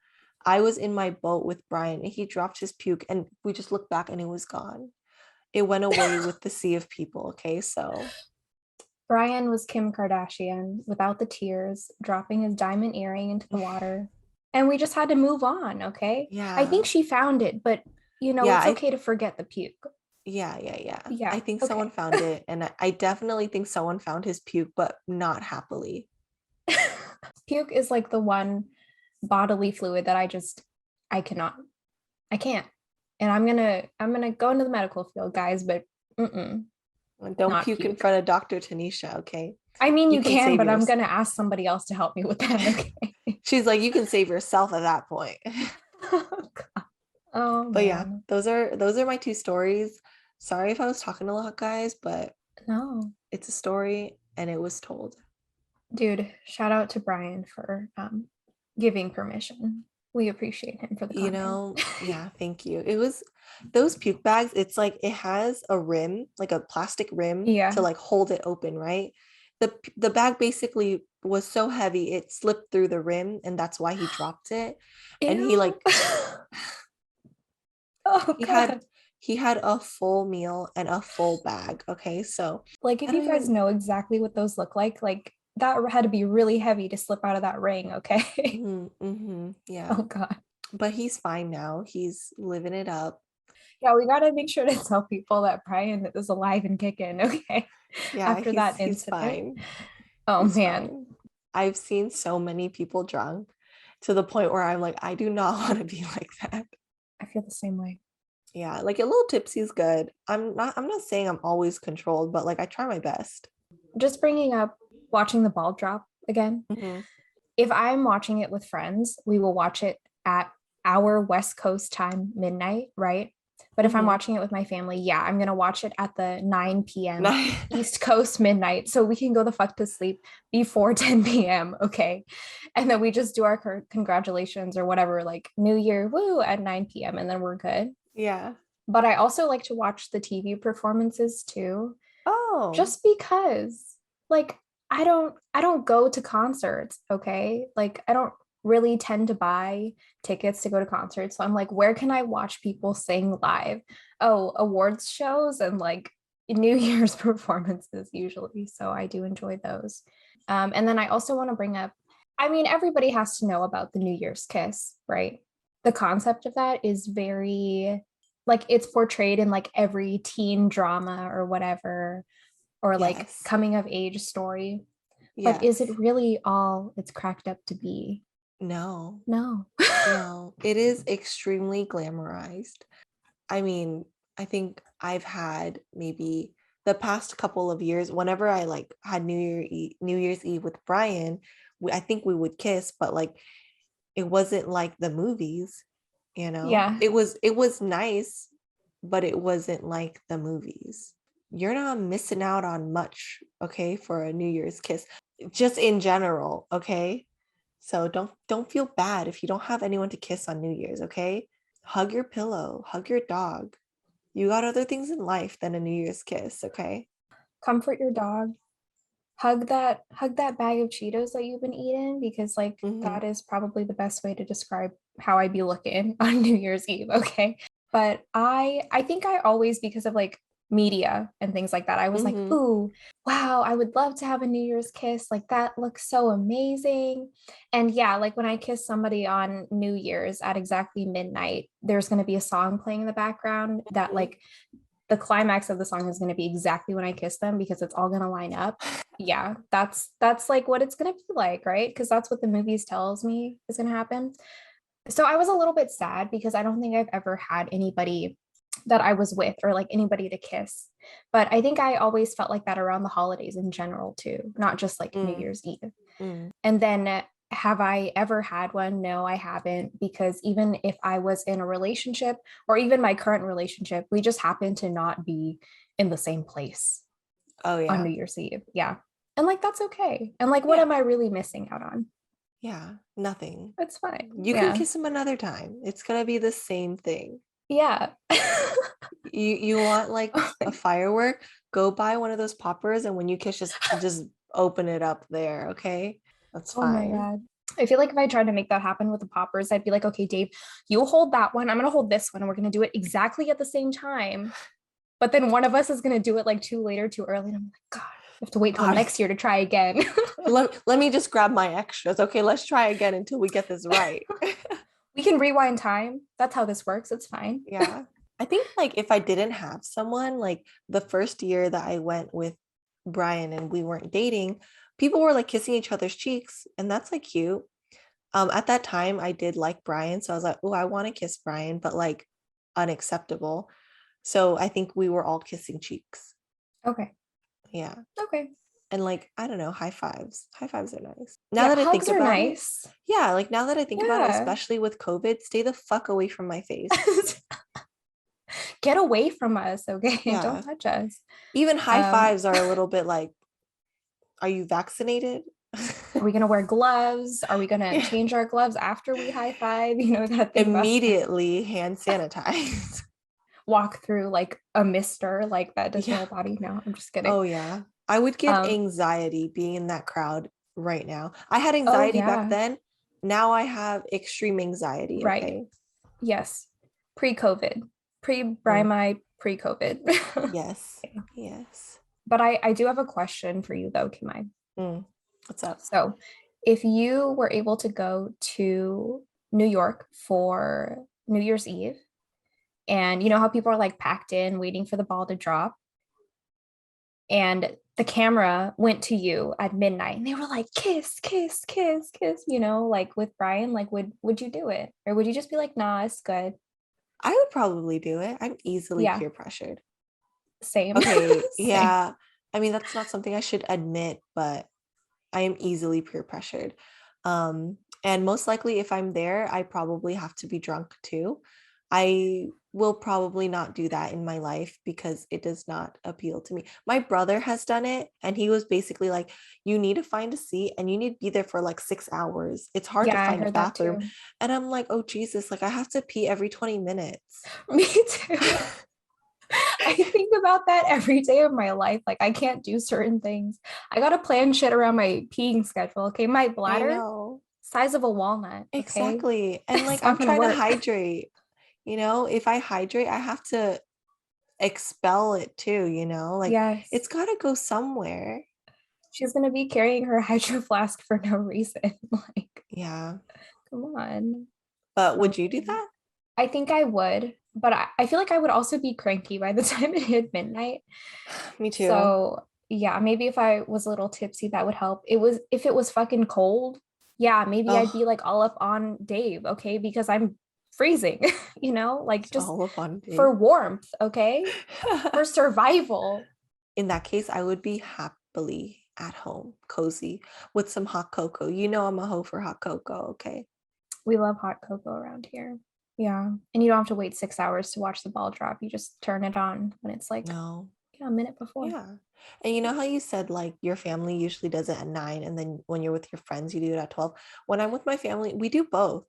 I was in my boat with Brian and he dropped his puke and we just looked back and it was gone. It went away with the sea of people. Okay. So Brian was Kim Kardashian without the tears, dropping his diamond earring into the water. And we just had to move on, okay? I yeah. think she found it, but Yeah. it's okay to forget the puke. Yeah. I Yeah. think someone Okay. found it, and I definitely think someone found his puke, but not happily. Puke is like the one bodily fluid that I cannot, I can't. And I'm gonna go into the medical field, guys, but mm-mm, Don't not puke in puke. front of Dr. Tanisha, okay? I mean, You you can can, save but I'm yours. gonna ask somebody else to help me with that. Okay. She's like, you can save yourself at that point. Oh But yeah, man. those are my two stories. Sorry if I was talking a lot, guys, but No. it's a story and it was told. Dude, shout out to Brian for giving permission. We appreciate him for the content. Yeah, thank you. It was those puke bags, it's like it has a rim, like a plastic rim to Yeah. like hold it open, right? The bag basically was so heavy it slipped through the rim, and that's why he dropped it. And he Ew. like Oh he had God. he had a full meal and a full bag. Okay, so Like if I don't you guys even. know exactly what those look like that had to be really heavy to slip out of that ring, okay? Yeah, Oh God. but he's fine now. He's living it up. Yeah, we gotta make sure to tell people that Brian is alive and kicking, okay? Yeah, After he's that he's incident. fine. Oh He's man, fine. I've seen so many people drunk to the point where I'm like, I do not want to be like that. I feel the same way. Yeah, like a little tipsy is good. I'm not saying I'm always controlled, but like I try my best. Just bringing up watching the ball drop again. Hmm. If I'm watching it with friends, we will watch it at our West Coast time, midnight, right? But if I'm Hmm. watching it with my family, yeah, I'm gonna watch it at the 9 p.m. Nice. East Coast midnight, so we can go the fuck to sleep before 10 p.m. Okay, and then we just do our congratulations or whatever, like New Year, woo, at 9 p.m. and then we're good. Yeah. But I also like to watch the TV performances too, Oh, just because like I don't go to concerts, okay? Like I don't really tend to buy tickets to go to concerts. So I'm like, where can I watch people sing live? Oh, awards shows and like New Year's performances usually. So I do enjoy those. And then I also want to bring up, I mean, everybody has to know about the New Year's kiss, right? The concept of that is very like it's portrayed in like every teen drama or whatever, or like yes. coming of age story. But is Yes. it really all it's cracked up to be? No. No. No. It is extremely glamorized. I mean, I think I've had maybe the past couple of years, whenever I like had New Year's Eve with Brian, I think we would kiss, but like it wasn't like the movies, you know? Yeah. It was nice, but it wasn't like the movies. You're not missing out on much, okay, for a New Year's kiss, just in general, okay? So don't feel bad if you don't have anyone to kiss on New Year's, okay? Hug your pillow, hug your dog. You got other things in life than a New Year's kiss, okay? Comfort your dog. Hug that bag of Cheetos that you've been eating because like Mm-hmm. that is probably the best way to describe how I be looking on New Year's Eve, okay? But I think I always because of like media and things like that, I was like, Mm-hmm. "Ooh, wow, I would love to have a New Year's kiss. Like that looks so amazing." And yeah, like when I kiss somebody on New Year's at exactly midnight, there's going to be a song playing in the background that like the climax of the song is going to be exactly when I kiss them because it's all going to line up. Yeah, that's like what it's going to be like, right? Because that's what the movies tells me is going to happen. So I was a little bit sad because I don't think I've ever had anybody that I was with or like anybody to kiss. But I think I always felt like that around the holidays in general too, not just like New Mm-hmm. Year's Eve. Mm-hmm. And then have I ever had one? No, I haven't, because even if I was in a relationship or even my current relationship, we just happen to not be in the same place Oh on yeah. New Year's Eve. Yeah. And like, that's okay. And like, what Yeah. am I really missing out on? Yeah. Nothing. It's fine. You can Yeah. kiss him another time. It's gonna be the same thing. Yeah. You want like Oh a my, firework? Go buy one of those poppers, and when you kiss, just open it up there, okay? That's oh my fine. God. I feel like if I tried to make that happen with the poppers, I'd be like, okay, Dave, you hold that one. I'm going to hold this one. And we're going to do it exactly at the same time. But then one of us is going to do it like too late or too early. And I'm like, God, you have to wait till God, next year to try again. let me just grab my extras. Okay, let's try again until we get this right. We can rewind time. That's how this works. It's fine. Yeah. I think like if I didn't have someone, like the first year that I went with Brian and we weren't dating, people were like kissing each other's cheeks, and that's like cute. At that time I did like Brian, so I was like, oh, I want to kiss Brian, but like unacceptable. So I think we were all kissing cheeks. Okay. Yeah. Okay. And like, I don't know, high fives. High fives are nice. Now Yeah, that I think hugs are about it, nice. yeah, like now that I think about it, Yeah. especially with COVID, stay the fuck away from my face. Get away from us, okay? Don't Yeah. touch us. Even high Um, fives are a little bit like, are you vaccinated? are we gonna wear gloves? Are we gonna Yeah. change our gloves after we high five? You know, we gotta think about that. Immediately hand sanitize. Walk through like a mister, like that does your Yeah. whole body. No, I'm just kidding. Oh, yeah. I would get Um, anxiety being in that crowd right now. I had oh anxiety back yeah, then. Now I have extreme anxiety. right. Okay. Yes. Pre-COVID, Mm. pre-Brimai, pre-COVID. Yes. Yes. But I do have a question for you though, Kimai. Mm. What's up? So if you were able to go to New York for New Year's Eve, and you know how people are like packed in waiting for the ball to drop, and the camera went to you at midnight and they were like kiss kiss kiss kiss, you know, like with Brian, like would you do it, or would you just be like nah, it's good? I would probably do it. I'm easily Yeah, peer pressured. same. Okay. Same. Yeah. I mean, that's not something I should admit, but I am easily peer pressured. And most likely, if I'm there, I probably have to be drunk too. I will probably not do that in my life because it does not appeal to me. My brother has done it, and he was basically like, you need to find a seat and you need to be there for like 6 hours. It's hard to Yeah, I find a heard that bathroom. too. And I'm like, oh, Jesus, like I have to pee every 20 minutes. Me too. I think about that every day of my life. Like I can't do certain things. I gotta plan shit around my peeing schedule. Okay, my I bladder know. size of a walnut. Okay, Exactly. And it's like I'm not gonna trying to work. hydrate. If I hydrate, I have to expel it too, like Yes, it's got to go somewhere. she's gonna be carrying her hydro flask for no reason. Like, Yeah. come on. But Oh, would you do man. that? I think I would, but I feel like I would also be cranky by the time it hit midnight. Me too. So yeah, maybe if I was a little tipsy, that would help. It was if it was fucking cold, yeah, maybe I'd be Oh, like all up on Dave, okay, because I'm freezing, you know, like it's just all up on for Dave. warmth, okay, for survival. In that case, I would be happily at home, cozy with some hot cocoa. I'm a hoe for hot cocoa. Okay. We love hot cocoa around here. Yeah, and you don't have to wait 6 hours to watch the ball drop. You just turn it on when it's like, No. yeah, a minute before. Yeah. And you know how you said like your family usually does it at 9, and then when you're with your friends, you do it at 12. When I'm with my family, we do both.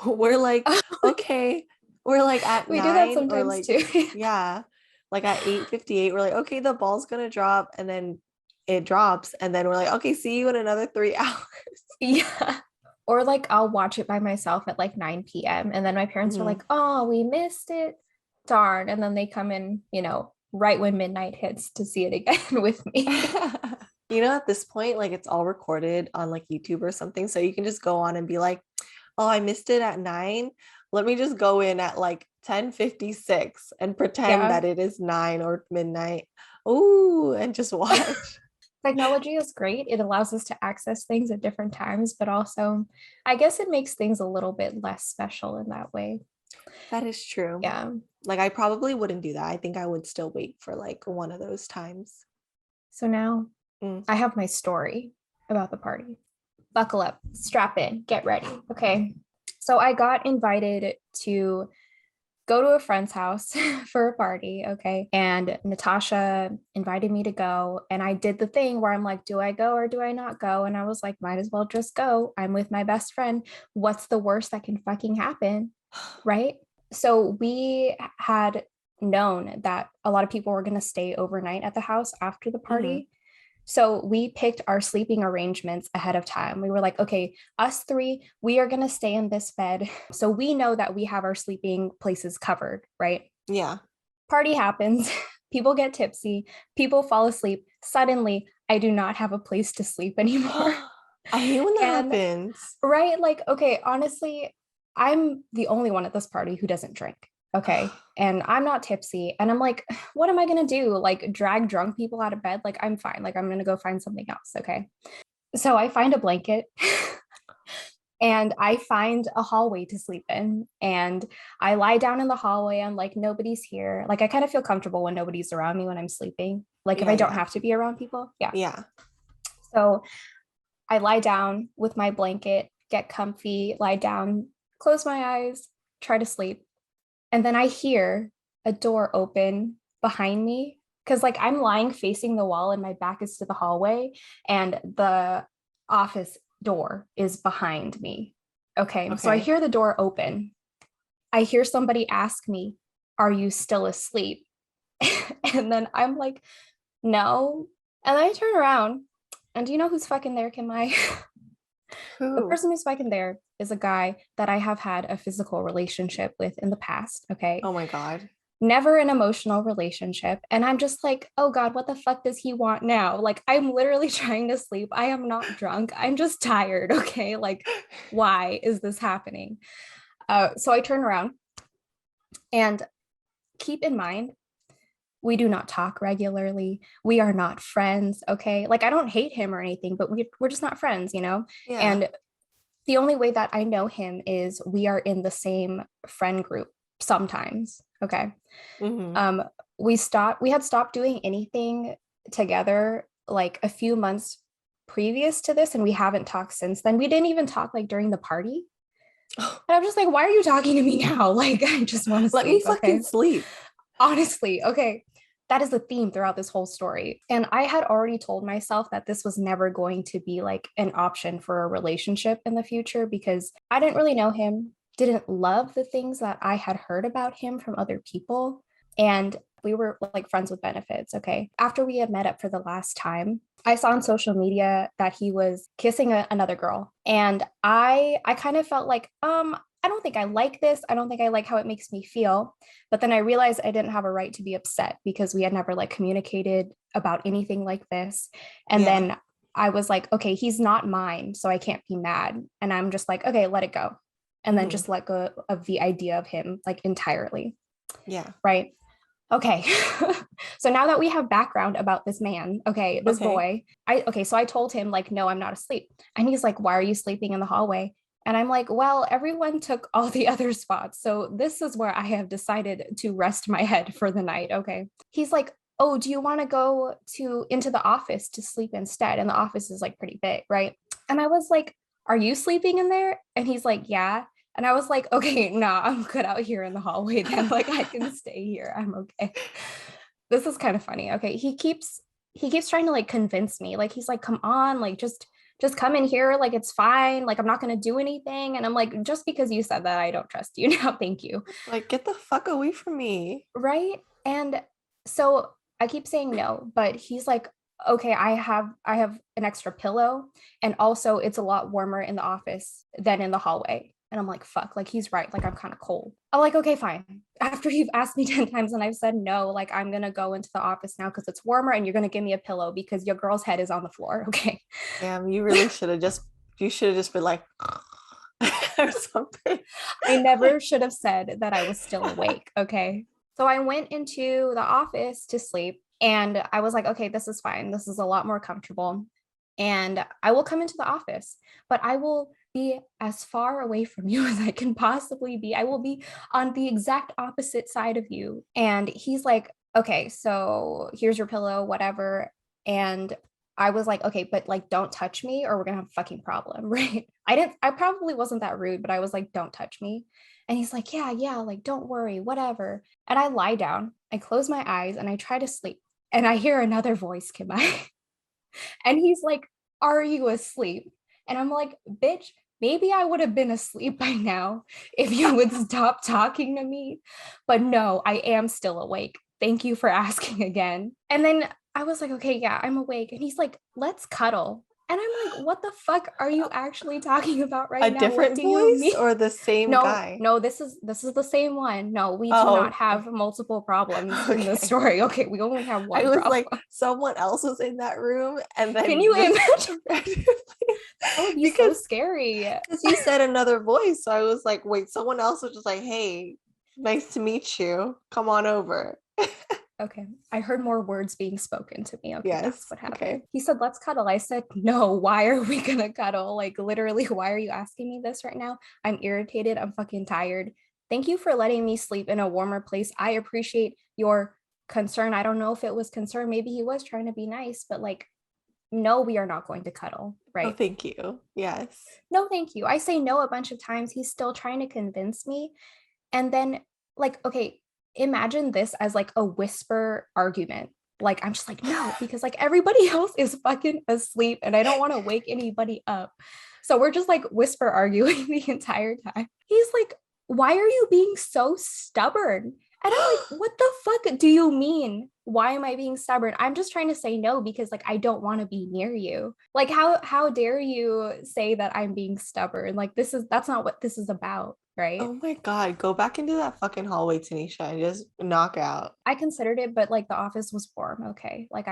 We're like, okay, we're like at We do that 9 or sometimes like, too. yeah, like at 8:58, we're like, okay, the ball's gonna drop, and then it drops, and then we're like, okay, see you in another 3 hours. Yeah. Or like I'll watch it by myself at like 9 p.m. And then my parents are Mhm. like, oh, we missed it. Darn. And then they come in, you know, right when midnight hits to see it again with me. At this point, like it's all recorded on like YouTube or something, so you can just go on and be like, oh, I missed it at 9. Let me just go in at like 10:56 and pretend Yeah. that it is 9 or midnight. Ooh, and just watch. Technology is great. It allows us to access things at different times, but also I guess it makes things a little bit less special in that way. That is true. Yeah. Like I probably wouldn't do that. I think I would still wait for like one of those times. So now Mm. I have my story about the party. Buckle up, strap in, get ready. Okay. So I got invited to go to a friend's house for a party. Okay. And Natasha invited me to go. And I did the thing where I'm like, do I go or do I not go? And I was like, might as well just go. I'm with my best friend. What's the worst that can fucking happen? Right. So we had known that a lot of people were going to stay overnight at the house after the Hmm. party. So we picked our sleeping arrangements ahead of time. We were like, okay, us three, we are going to stay in this bed. So we know that we have our sleeping places covered, right? Yeah. Party happens, people get tipsy, people fall asleep. Suddenly, I do not have a place to sleep anymore. I hate when that And happens. right, like, okay, honestly, I'm the only one at this party who doesn't drink. Okay. And I'm not tipsy. And I'm like, what am I going to do? Like, drag drunk people out of bed? Like, I'm fine. Like, I'm going to go find something else. Okay. So I find a blanket and I find a hallway to sleep in. And I lie down in the hallway and like nobody's here. Like, I kind of feel comfortable when nobody's around me when I'm sleeping. Like, if Yeah, I don't yeah. have to be around people. Yeah. Yeah. So I lie down with my blanket, get comfy, lie down, close my eyes, try to sleep. And then I hear a door open behind me because, like, I'm lying facing the wall and my back is to the hallway, and the office door is behind me. Okay. So I Okay. hear the door open. I hear somebody ask me, "Are you still asleep?" And then I'm like, "No." And then I turn around, and do you know who's fucking there, Kim? I The Who? person who's fucking there is a guy that I have had a physical relationship with in the past. Okay. Oh my God. Never an emotional relationship. And I'm just like, oh God, what the fuck does he want now? Like, I'm literally trying to sleep. I am not drunk. I'm just tired. Okay. Like, why is this happening? So I turn around and keep in mind, we do not talk regularly. We are not friends. Okay. Like, I don't hate him or anything, but we're just not friends, you know? Yeah. And the only way that I know him is we are in the same friend group sometimes. Okay. Mm-hmm. Um, we had stopped doing anything together like a few months previous to this, and we haven't talked since then. We didn't even talk like during the party. And I'm just like, why are you talking to me now? Like, I just want to Let me sleep. fucking Okay. sleep. Honestly, okay. That is the theme throughout this whole story. And I had already told myself that this was never going to be like an option for a relationship in the future because I didn't really know him, didn't love the things that I had heard about him from other people. And we were like friends with benefits. Okay. After we had met up for the last time, I saw on social media that he was kissing another girl. And I kind of felt like, I don't think I like this. I don't think I like how it makes me feel. But then I realized I didn't have a right to be upset because we had never like communicated about anything like this. And Yeah. then I was like, okay, he's not mine, so I can't be mad. And I'm just like, okay, let it go. And then Mm-hmm. just let go of the idea of him like entirely. Yeah. Right. Okay. So now that we have background about this man, okay, this Okay. boy, so I told him like, no, I'm not asleep. And he's like, why are you sleeping in the hallway? And I'm like, well, everyone took all the other spots. So this is where I have decided to rest my head for the night. Okay. He's like, oh, do you want to go to into the office to sleep instead? And the office is like pretty big, right? And I was like, are you sleeping in there? And he's like, yeah. And I was like, okay, nah, I'm good out here in the hallway then. Like I can stay here. I'm okay. This is kind of funny. Okay. He keeps trying to like convince me. Like he's like, come on, like just come in here. Like it's fine. Like I'm not gonna do anything. And I'm like, just because you said that, I don't trust you now. Thank you. Like, get the fuck away from me. Right. And so I keep saying no, but he's like, okay, I have an extra pillow. And also it's a lot warmer in the office than in the hallway. And I'm like, fuck, like he's right. Like I'm kind of cold. I'm like, okay, fine. After you've asked me 10 times and I've said no, like I'm gonna go into the office now because it's warmer and you're gonna give me a pillow because your girl's head is on the floor. Okay. Damn, you really you should have just been like or something. I never should have said that I was still awake. Okay. So I went into the office to sleep and I was like, okay, this is fine. This is a lot more comfortable. And I will come into the office, but I will be as far away from you as I can possibly be. I will be on the exact opposite side of you. And he's like, okay, so here's your pillow, whatever. And I was like, okay, but like, don't touch me or we're gonna have a fucking problem, right? I probably wasn't that rude, but I was like, don't touch me. And he's like, yeah, like, don't worry, whatever. And I lie down, I close my eyes, and I try to sleep. And I hear another voice come out. And he's like, are you asleep? And I'm like, bitch, maybe I would have been asleep by now if you would stop talking to me. But no, I am still awake. Thank you for asking again. And then I was like, okay, yeah, I'm awake. And he's like, let's cuddle. And I'm like, what the fuck are you actually talking about right A now? What different do you voice mean? or the same No, guy? no, this is the same one. No, we do Oh, not have okay. multiple problems in this Okay. story. Okay, we only have I one was problem. like, someone else was in that room, and Can then you just imagine? randomly- That would be so because scary. you said another voice, so I was like, wait, someone else was just like, hey. Nice to meet you. Come on over. Okay. I heard more words being spoken to me. Okay, that's Yes. what happened. Okay. He said, let's cuddle. I said, no, why are we gonna cuddle? Like, literally, why are you asking me this right now? I'm irritated. I'm fucking tired. Thank you for letting me sleep in a warmer place. I appreciate your concern. I don't know if it was concern. Maybe he was trying to be nice, but like, no, we are not going to cuddle, Oh, right? thank you. Yes. No, thank you. I say no a bunch of times. He's still trying to convince me. And then, like, okay, imagine this as like a whisper argument. Like, I'm just like, no, because like everybody else is fucking asleep and I don't want to wake anybody up. So we're just like whisper arguing the entire time. He's like, why are you being so stubborn? And I'm like, what the fuck do you mean? Why am I being stubborn? I'm just trying to say no because like I don't want to be near you. Like how dare you say that I'm being stubborn? Like that's not what this is about, right? Oh my God. Go back into that fucking hallway, Tanisha, and just knock out. I considered it, but like the office was warm. Okay. Like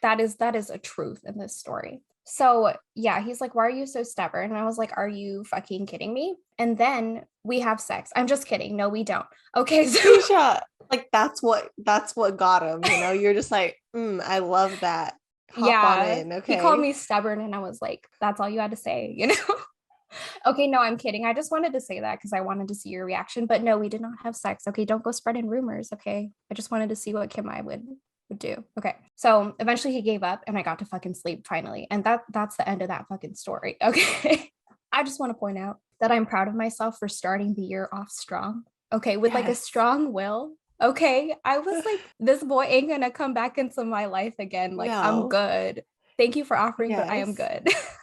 that is a truth in this story. So yeah, he's like, why are you so stubborn? And I was like, are you fucking kidding me? And then we have sex. I'm just kidding. No, we don't. Okay. So Tanisha, like that's what got him, you know? You're just like, I love that. Hop on yeah, in, he called okay? me stubborn and I was like, that's all you had to say, you know? Okay, no, I'm kidding. I just wanted to say that because I wanted to see your reaction. But no, we did not have sex. Okay, don't go spreading rumors. Okay, I just wanted to see what Kim I would do. Okay, so eventually he gave up, and I got to fucking sleep finally, and that's the end of that fucking story. Okay, I just want to point out that I'm proud of myself for starting the year off strong. Okay, with like a Yes. strong will. Okay, I was like, this boy ain't gonna come back into my life again. Like, I'm No. good. Thank you for offering, but I am Yes.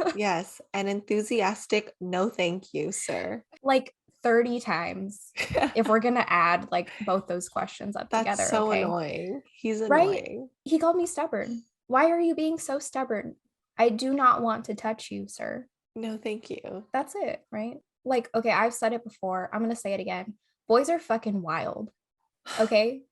good. Yes. An enthusiastic no thank you, sir. Like 30 times if we're going to add like both those questions up That's together, so okay? annoying. He's Right? annoying. He called me stubborn. Why are you being so stubborn? I do not want to touch you, sir. No, thank you. That's it, right? Like, okay, I've said it before. I'm going to say it again. Boys are fucking wild, okay?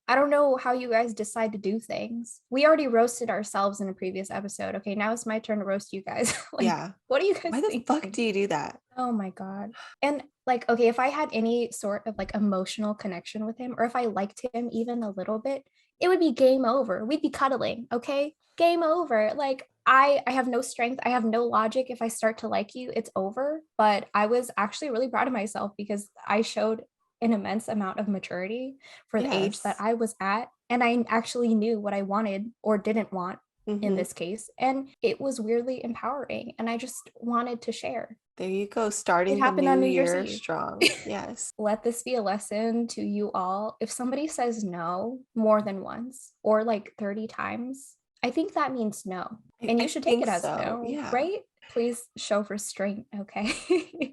I don't know how you guys decide to do things. We already roasted ourselves in a previous episode. Okay, now it's my turn to roast you guys. Like, Yeah. what are you guys Why the fuck thinking? do you do that? Oh my God. And like, okay, if I had any sort of like emotional connection with him, or if I liked him even a little bit, it would be game over. We'd be cuddling, okay? Game over. Like I have no strength. I have no logic. If I start to like you, it's over. But I was actually really proud of myself because I showed an immense amount of maturity for the age that Yes. I was at. And I actually knew what I wanted or didn't want in Mm-hmm. this case. And it was weirdly empowering. And I just wanted to share. There you go. It Starting the happened new on New Year's year Eve. strong. Yes. Let this be a lesson to you all. If somebody says no more than once or like 30 times, I think that means no. And you I should take think it as so. no, Yeah. right? Please show restraint, okay?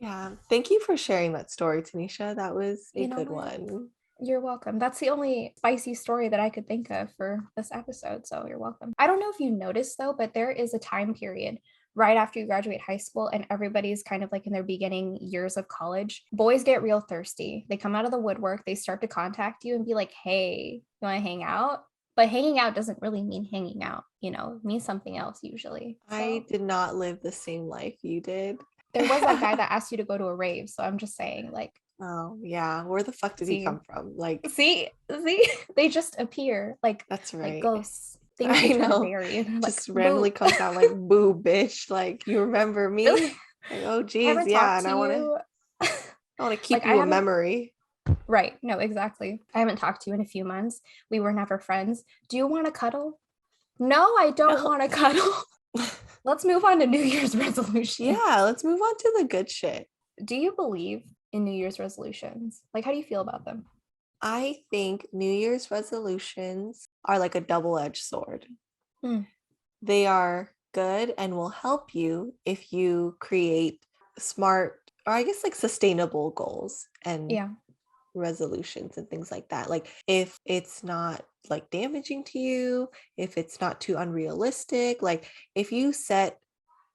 Yeah. Thank you for sharing that story, Tanisha. That was a You know good what? one. You're welcome. That's the only spicy story that I could think of for this episode. So you're welcome. I don't know if you noticed though, but there is a time period right after you graduate high school and everybody's kind of like in their beginning years of college. Boys get real thirsty. They come out of the woodwork, they start to contact you and be like, hey, you want to hang out? But hanging out doesn't really mean hanging out, it means something else usually. I So did not live the same life you did. there was that guy that asked you to go to a rave. So I'm just saying, like, Oh, yeah. Where the fuck did he see, come from? Like, see, they just appear that's like right. ghosts, things I they try to know. bury, and they're like, Just randomly boo. comes out like, boo, bitch. Like, you remember Really? me? Like, oh, I geez, haven't yeah. talked And to I want to, you. I want to Like, keep I you a haven't, memory. right? No, exactly. I haven't talked to you in a few months. We were never friends. Do you want to cuddle? No, I don't No. want to cuddle. Let's move on to New Year's resolution. Yeah, let's move on to the good shit. Do you believe in New Year's resolutions? Like, how do you feel about them? I think New Year's resolutions are like a double-edged sword. Hmm. They are good and will help you if you create smart, or I guess like sustainable goals and Yeah. resolutions and things like that. Like if it's not like damaging to you, if it's not too unrealistic, like if you set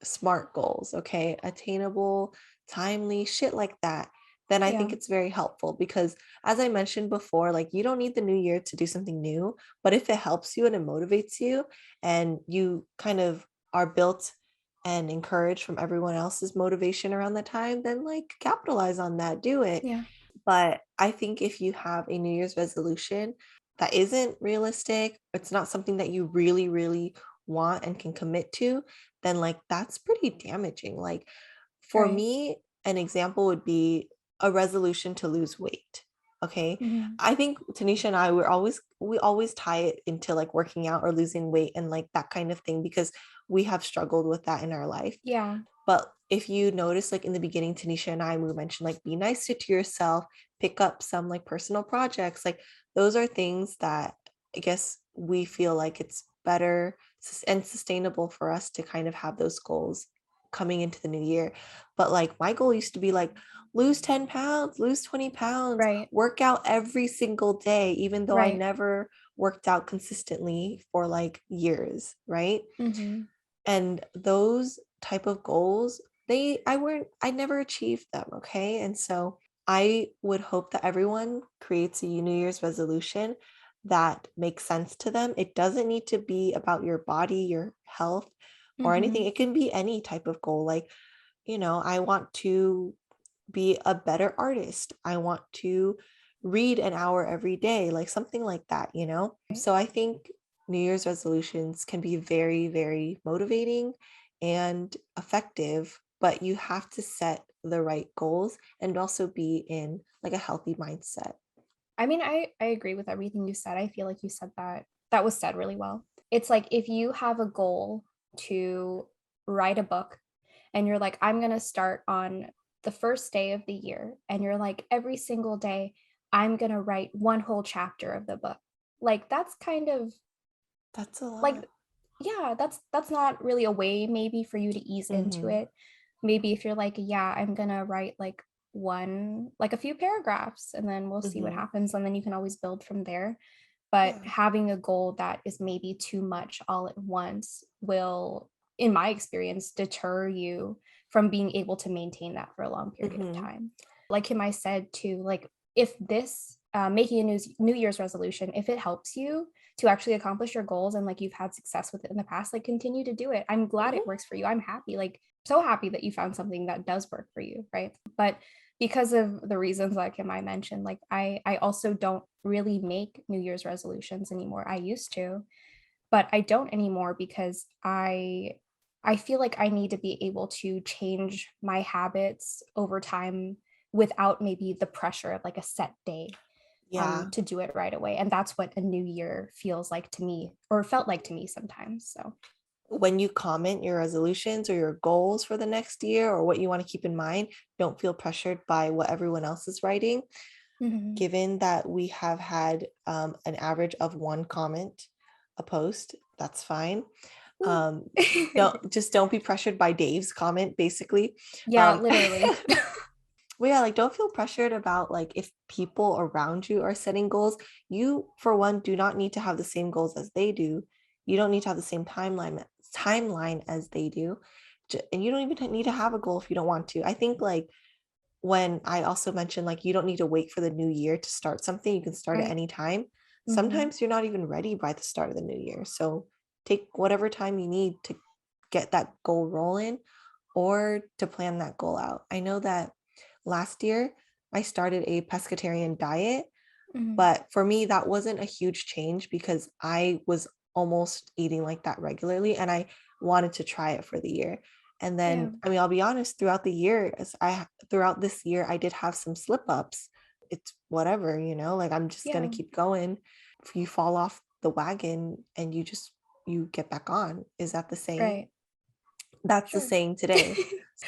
smart goals, okay, attainable, timely, shit like that, then I think Yeah. it's very helpful because as I mentioned before, like you don't need the new year to do something new, but if it helps you and it motivates you and you kind of are built and encouraged from everyone else's motivation around that time, then like capitalize on that, do it. Yeah. But I think if you have a New Year's resolution that isn't realistic, it's not something that you really, really want and can commit to, then like that's pretty damaging. Like for Right. me, an example would be a resolution to lose weight. Okay. Mhm. I think Tanisha and I we always tie it into like working out or losing weight and like that kind of thing because we have struggled with that in our life. Yeah. But if you notice, like in the beginning, Tanisha and I, we mentioned like be nice to yourself, pick up some like personal projects. Like those are things that I guess we feel like it's better and sustainable for us to kind of have those goals coming into the new year. But like my goal used to be like lose 10 pounds, lose 20 pounds, Right. work out every single day, even though I Right. never worked out consistently for like years, right? Mhm. And those type of goals, I never achieved them, okay? And so I would hope that everyone creates a New Year's resolution that makes sense to them. It doesn't need to be about your body, your health, or anything. Mhm. It can be any type of goal. Like, I want to be a better artist. I want to read an hour every day, like something like that. Right. So I think New Year's resolutions can be very, very motivating and effective, but you have to set the right goals and also be in like a healthy mindset. I mean, I agree with everything you said. I feel like you said that was said really well. It's like if you have a goal to write a book and you're like, I'm going to start on the first day of the year, and you're like, every single day, I'm going to write one whole chapter of the book. Like, that's kind of That's a lot. like, yeah, that's not really a way maybe for you to ease into Mm-hmm. it. Maybe if you're like, yeah, I'm gonna write like a few paragraphs and then we'll see what Mm-hmm. happens, and then you can always build from there. But Yeah. having a goal that is maybe too much all at once will, in my experience, deter you from being able to maintain that for a long period of Mm-hmm. time. Like Kim, I said too, like if this making a New Year's resolution, if it helps you to actually accomplish your goals and like you've had success with it in the past, like continue to do it. I'm glad it Mm-hmm. works for you. I'm happy, like so happy that you found something that does work for you, right? But because of the reasons like Kim I mentioned, like I also don't really make New Year's resolutions anymore. I used to, but I don't anymore because I feel like I need to be able to change my habits over time without maybe the pressure of like a set day Yeah. to do it right away. And that's what a new year feels like to me, or felt like to me sometimes. So, When you comment your resolutions or your goals for the next year or what you want to keep in mind, don't feel pressured by what everyone else is writing. mhm. Given that we have had an average of one comment a post, that's fine. Woo. Um, don't be pressured by Dave's comment, basically. Yeah, Um, literally. well, yeah, like don't feel pressured about like if people around you are setting goals. You, for one, do not need to have the same goals as they do. You don't need to have the same timeline as they do. And you don't even need to have a goal if you don't want to. I think like when I also mentioned like you don't need to wait for the new year to start something, you can start at Right. any time. Mhm. Sometimes you're not even ready by the start of the new year. So take whatever time you need to get that goal rolling or to plan that goal out. I know that last year I started a pescatarian diet, Mhm. but for me, that wasn't a huge change because I was almost eating like that regularly and I wanted to try it for the year. And Yeah. then, I mean, I'll be honest, throughout this year, I did have some slip ups. It's whatever, like I'm just gonna Yeah. keep going. If you fall off the wagon and you get back on, is that the saying? Right. That's the Sure. saying today.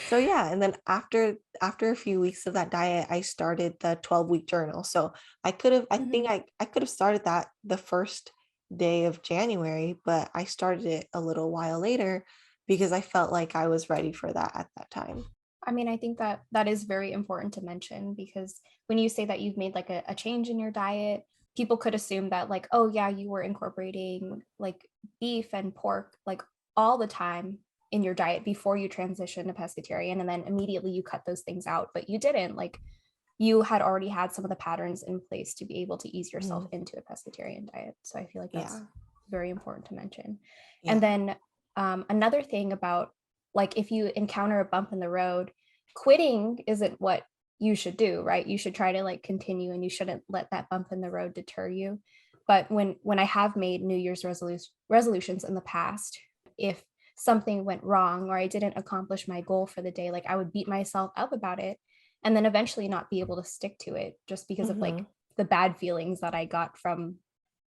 So yeah, and then after a few weeks of that diet, I started the 12-week journal. So I think Mhm. I could have started that the first day of January, but I started it a little while later because I felt like I was ready for that at that time. I mean, I think that that is very important to mention because when you say that you've made like a change in your diet, people could assume that like, oh yeah, you were incorporating like beef and pork like all the time in your diet before you transition to pescatarian, and then immediately you cut those things out, but you didn't. Like you had already had some of the patterns in place to be able to ease yourself Mhm. into a pescatarian diet. So I feel like that's Yeah. very important to mention. And Yeah. then another thing about like if you encounter a bump in the road, quitting isn't what you should do, right? You should try to like continue, and you shouldn't let that bump in the road deter you. But when I have made New Year's resolutions in the past, if something went wrong or I didn't accomplish my goal for the day, like I would beat myself up about it and then eventually not be able to stick to it just because of like Mm-hmm. the bad feelings that I got from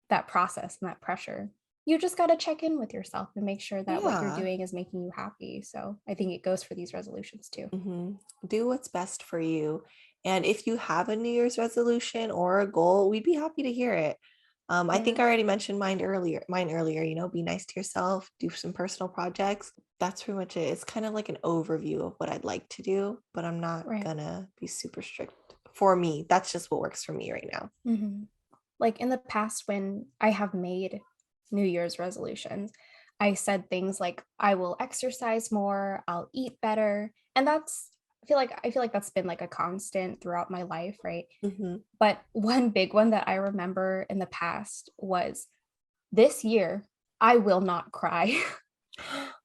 that process and that pressure. You just got to check in with yourself and make sure that what you're Yeah. doing is making you happy. So I think it goes for these resolutions too. Mm-hmm. Do what's best for you. And if you have a New Year's resolution or a goal, we'd be happy to hear it. I think Yeah. I already mentioned mine earlier, be nice to yourself, do some personal projects. That's pretty much it. It's kind of like an overview of what I'd like to do, but I'm not Right. gonna be super strict. For me, that's just what works for me right now. Mm-hmm. Like in the past, when I have made New Year's resolutions, I said things like, I will exercise more, I'll eat better. And I feel like that's been like a constant throughout my life, right? Mm-hmm. But one big one that I remember in the past was this year, I will not cry.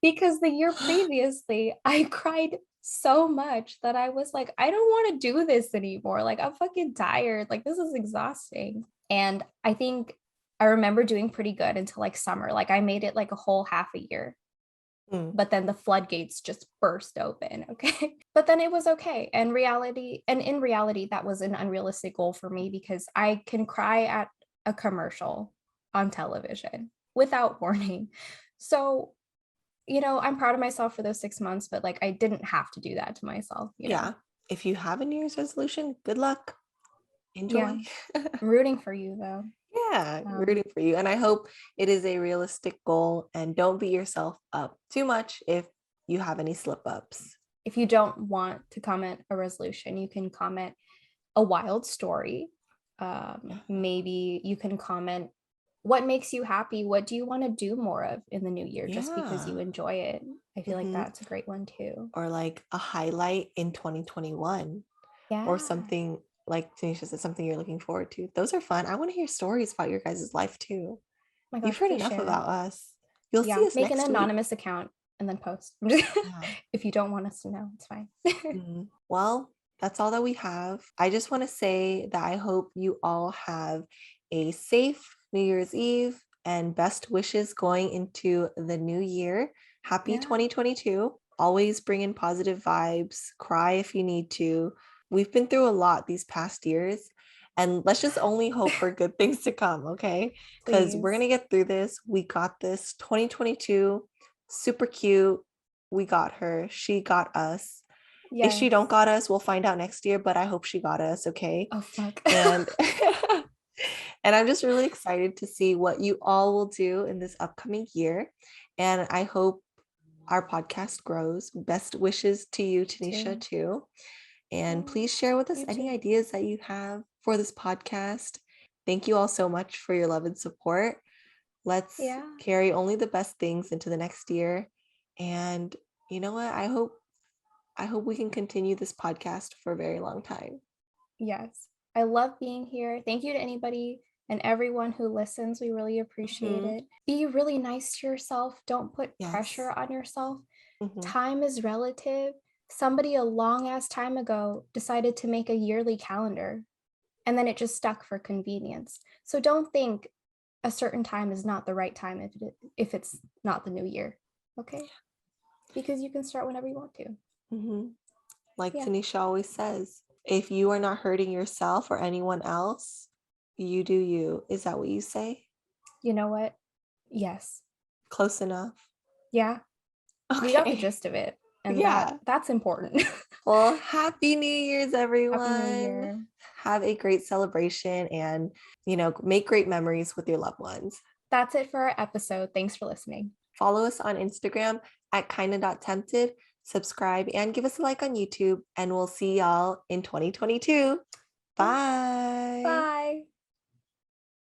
Because the year previously, I cried so much that I was like, I don't want to do this anymore. Like, I'm fucking tired. Like, this is exhausting. And I think I remember doing pretty good until like summer. Like, I made it like a whole half a year, Mm. but then the floodgates just burst open. Okay. But then it was okay. And in reality, that was an unrealistic goal for me because I can cry at a commercial on television without warning. So I'm proud of myself for those 6 months, but like I didn't have to do that to myself. Yeah. If you have a New Year's resolution, good luck. Yeah. Enjoy. I'm rooting for you though. Yeah, Um, rooting for you. And I hope it is a realistic goal and don't beat yourself up too much if you have any slip ups. if you don't want to comment a resolution, you can comment a wild story. Maybe you can comment what makes you happy. What do you want to do more of in the new year just because you Yeah. enjoy it? I feel like Hmm. that's a great one too. Or like a highlight in 2021 or Yeah. something like Tanisha said, something you're looking forward to. Those are fun. I want to hear stories about your guys' life too. Oh my You've gosh, heard please enough share. about us. You'll see Yeah. us Make an next week. anonymous account and then post. Yeah. If you don't want us to know, it's fine. Mhm. Well, that's all that we have. I just want to say that I hope you all have a safe New Year's Eve and best wishes going into the new year. Happy Yeah. 2022. Always bring in positive vibes, cry if you need to. We've been through a lot these past years, and let's just only hope for good things to come, okay? Because we're going Please. to get through this. We got this. 2022, super cute. We got her. She got us. If she don't Yes. got us, we'll find out next year, but I hope she got us, okay? Oh, fuck. And and I'm just really excited to see what you all will do in this upcoming year. And I hope our podcast grows. Best wishes to you, Tanisha, Too. too. And Oh, please share with us you any too. ideas that you have for this podcast. Thank you all so much for your love and support. Let's Yeah. carry only the best things into the next year. And you know what? I hope we can continue this podcast for a very long time. Yes. I love being here. Thank you to anybody and everyone who listens. We really appreciate Mhm. it. Be really nice to yourself. Don't put Yes. pressure on yourself. Mhm. Time is relative. Somebody a long ass time ago decided to make a yearly calendar and then it just stuck for convenience. So don't think a certain time is not the right time if it's not the new year. Okay? Because you can start whenever you want to. Mhm. Like Yeah. Tanisha always says, if you are not hurting yourself or anyone else, you do you. Is that what you say? You know what? Yes. Close enough. Yeah. We got the Okay. gist of it. And Yeah. that's important. Well, happy New Year's, Happy New everyone. Year. Have a great celebration and, make great memories with your loved ones. That's it for our episode. Thanks for listening. Follow us on Instagram at kinda.tempted. Subscribe and give us a like on YouTube. And we'll see y'all in 2022. Bye. Bye. Bye.